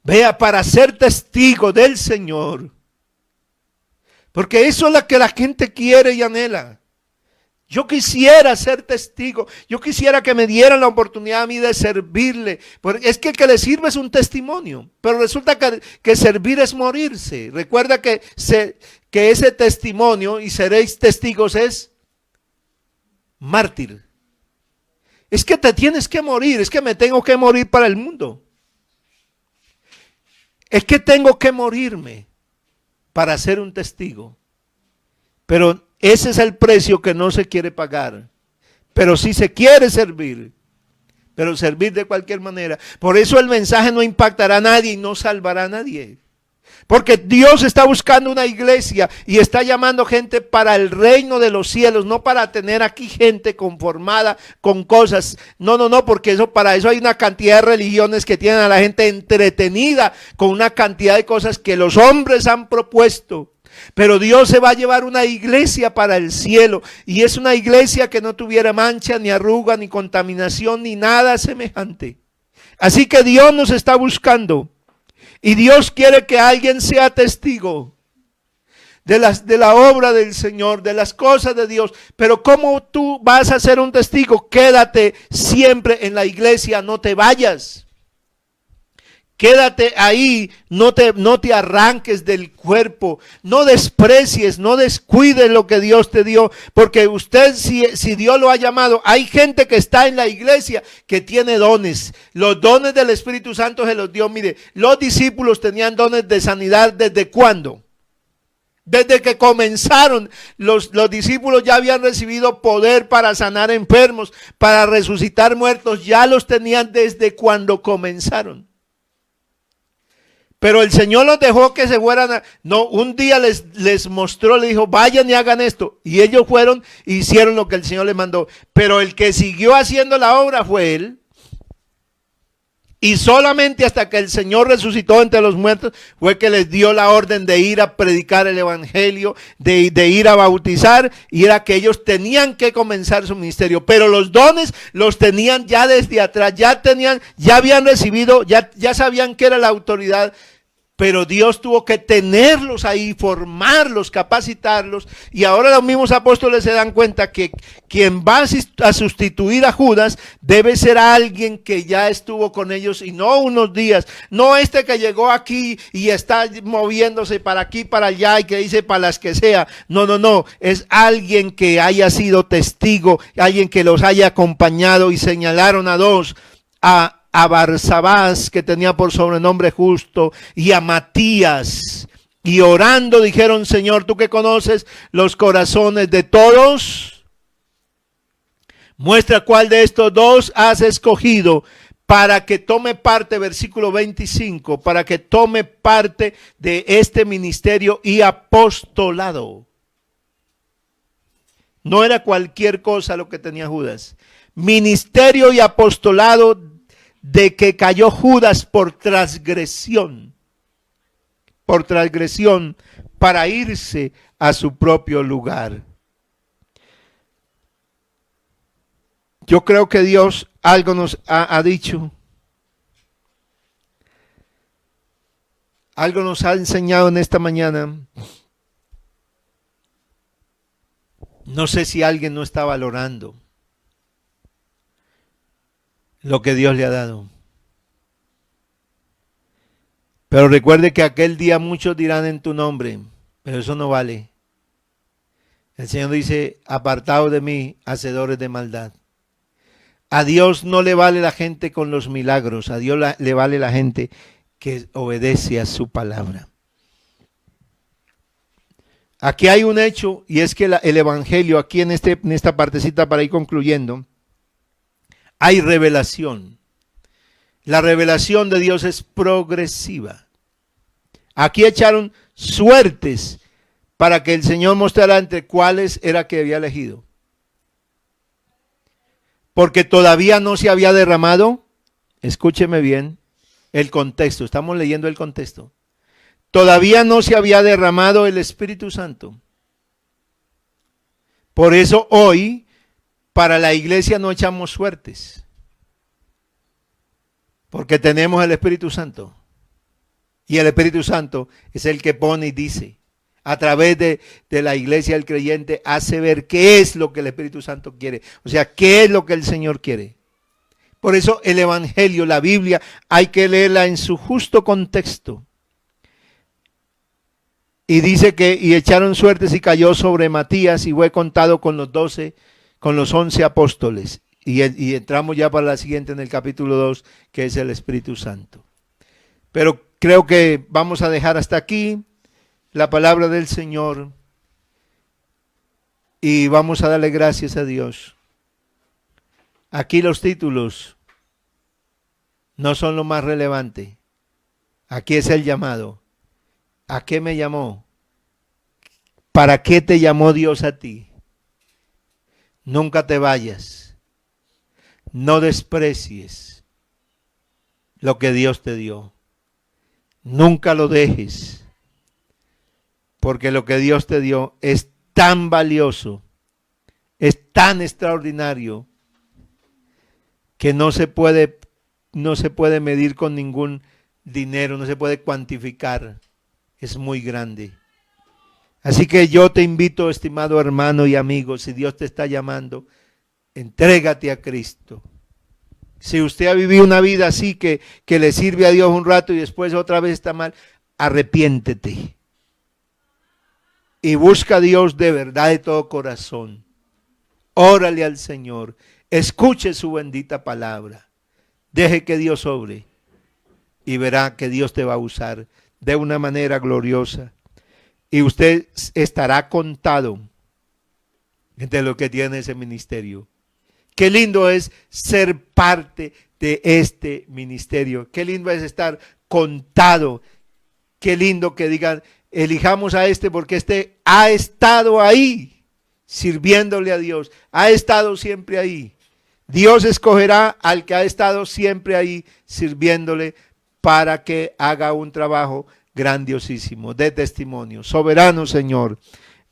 Vea, para ser testigo del Señor, porque eso es lo que la gente quiere y anhela. Yo quisiera ser testigo. Yo quisiera que me dieran la oportunidad a mí de servirle. Porque es que el que le sirve es un testimonio. Pero resulta que servir es morirse. Recuerda que ese testimonio, y seréis testigos, es mártir. Es que te tienes que morir. Es que me tengo que morir para el mundo. Es que tengo que morirme para ser un testigo. Pero ese es el precio que no se quiere pagar. Pero sí se quiere servir. Pero servir de cualquier manera. Por eso el mensaje no impactará a nadie y no salvará a nadie. Porque Dios está buscando una iglesia y está llamando gente para el reino de los cielos, no para tener aquí gente conformada con cosas. No, porque para eso hay una cantidad de religiones que tienen a la gente entretenida con una cantidad de cosas que los hombres han propuesto. Pero Dios se va a llevar una iglesia para el cielo, y es una iglesia que no tuviera mancha, ni arruga, ni contaminación, ni nada semejante. Así que Dios nos está buscando. Y Dios quiere que alguien sea testigo de la obra del Señor, de las cosas de Dios. Pero ¿cómo tú vas a ser un testigo? Quédate siempre en la iglesia, no te vayas. Quédate ahí, no te arranques del cuerpo, no desprecies, no descuides lo que Dios te dio, porque usted, si Dios lo ha llamado, hay gente que está en la iglesia que tiene dones. Los dones del Espíritu Santo se los dio. Mire, los discípulos tenían dones de sanidad. ¿Desde cuándo? Desde que comenzaron, los discípulos ya habían recibido poder para sanar enfermos, para resucitar muertos, ya los tenían desde cuando comenzaron. Pero el Señor los dejó que se fueran. No, un día les mostró, le dijo, vayan y hagan esto. Y ellos fueron e hicieron lo que el Señor les mandó. Pero el que siguió haciendo la obra fue Él. Y solamente hasta que el Señor resucitó entre los muertos fue que les dio la orden de ir a predicar el evangelio, de ir a bautizar, y era que ellos tenían que comenzar su ministerio. Pero los dones los tenían ya desde atrás, ya habían recibido, ya sabían que era la autoridad. Pero Dios tuvo que tenerlos ahí, formarlos, capacitarlos. Y ahora los mismos apóstoles se dan cuenta que quien va a sustituir a Judas debe ser alguien que ya estuvo con ellos y no unos días. No este que llegó aquí y está moviéndose para aquí, para allá y que dice para las que sea. No. Es alguien que haya sido testigo, alguien que los haya acompañado, y señalaron a dos, a Barsabás, que tenía por sobrenombre Justo, y a Matías. Y orando dijeron, Señor, tú que conoces los corazones de todos, muestra cuál de estos dos has escogido para que tome parte, versículo 25, para que tome parte de este ministerio y apostolado. No era cualquier cosa lo que tenía Judas. Ministerio y apostolado de que cayó Judas por transgresión, para irse a su propio lugar. Yo creo que Dios algo nos ha dicho, algo nos ha enseñado en esta mañana. No sé si alguien no está valorando lo que Dios le ha dado. Pero recuerde que aquel día muchos dirán en tu nombre, pero eso no vale. El Señor dice, apartaos de mí, hacedores de maldad. A Dios no le vale la gente con los milagros, a Dios le vale la gente que obedece a su palabra. Aquí hay un hecho, y es que el evangelio, aquí en esta partecita para ir concluyendo, hay revelación. La revelación de Dios es progresiva. Aquí echaron suertes para que el Señor mostrara entre cuáles era que había elegido. Porque todavía no se había derramado, escúcheme bien, el contexto, estamos leyendo el contexto. Todavía no se había derramado el Espíritu Santo. Por eso hoy, para la iglesia no echamos suertes, porque tenemos el Espíritu Santo. Y el Espíritu Santo es el que pone y dice, a través de la iglesia el creyente hace ver qué es lo que el Espíritu Santo quiere. O sea, qué es lo que el Señor quiere. Por eso el Evangelio, la Biblia, hay que leerla en su justo contexto. Y dice que, y echaron suertes y cayó sobre Matías y fue contado con los 11 apóstoles. Y entramos ya para la siguiente en el capítulo 2, que es el Espíritu Santo. Pero creo que vamos a dejar hasta aquí la palabra del Señor y vamos a darle gracias a Dios. Aquí los títulos no son lo más relevante. Aquí es el llamado. ¿A qué me llamó? ¿Para qué te llamó Dios a ti? Nunca te vayas. No desprecies lo que Dios te dio. Nunca lo dejes. Porque lo que Dios te dio es tan valioso, es tan extraordinario, que no se puede medir con ningún dinero, no se puede cuantificar. Es muy grande. Así que yo te invito, estimado hermano y amigo, si Dios te está llamando, entrégate a Cristo. Si usted ha vivido una vida así que le sirve a Dios un rato y después otra vez está mal, arrepiéntete. Y busca a Dios de verdad de todo corazón. Órale al Señor. Escuche su bendita palabra. Deje que Dios obre. Y verá que Dios te va a usar de una manera gloriosa. Y usted estará contado de lo que tiene ese ministerio. Qué lindo es ser parte de este ministerio. Qué lindo es estar contado. Qué lindo que digan, elijamos a este porque este ha estado ahí, sirviéndole a Dios. Ha estado siempre ahí. Dios escogerá al que ha estado siempre ahí, sirviéndole para que haga un trabajo grandiosísimo de testimonio. Soberano Señor,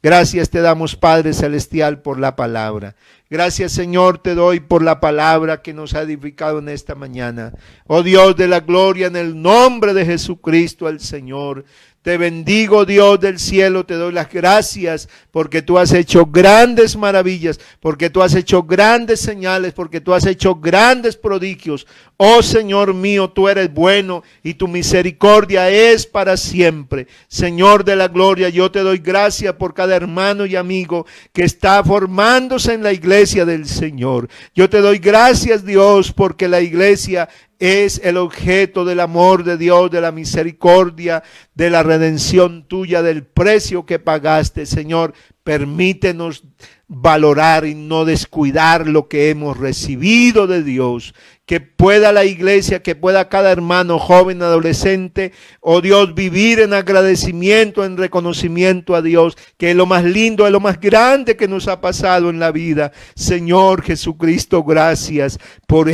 gracias te damos, Padre Celestial, por la palabra. Gracias, Señor, te doy por la palabra que nos ha edificado en esta mañana. Oh Dios de la gloria, en el nombre de Jesucristo el Señor. Te bendigo, Dios del cielo, te doy las gracias porque tú has hecho grandes maravillas, porque tú has hecho grandes señales, porque tú has hecho grandes prodigios. Oh Señor mío, tú eres bueno y tu misericordia es para siempre. Señor de la gloria, yo te doy gracias por cada hermano y amigo que está formándose en la iglesia del Señor. Yo te doy gracias, Dios, porque la iglesia es el objeto del amor de Dios, de la misericordia, de la redención tuya, del precio que pagaste. Señor, permítenos valorar y no descuidar lo que hemos recibido de Dios. Que pueda la iglesia, que pueda cada hermano, joven, adolescente, oh Dios, vivir en agradecimiento, en reconocimiento a Dios, que es lo más lindo, es lo más grande que nos ha pasado en la vida. Señor Jesucristo, gracias por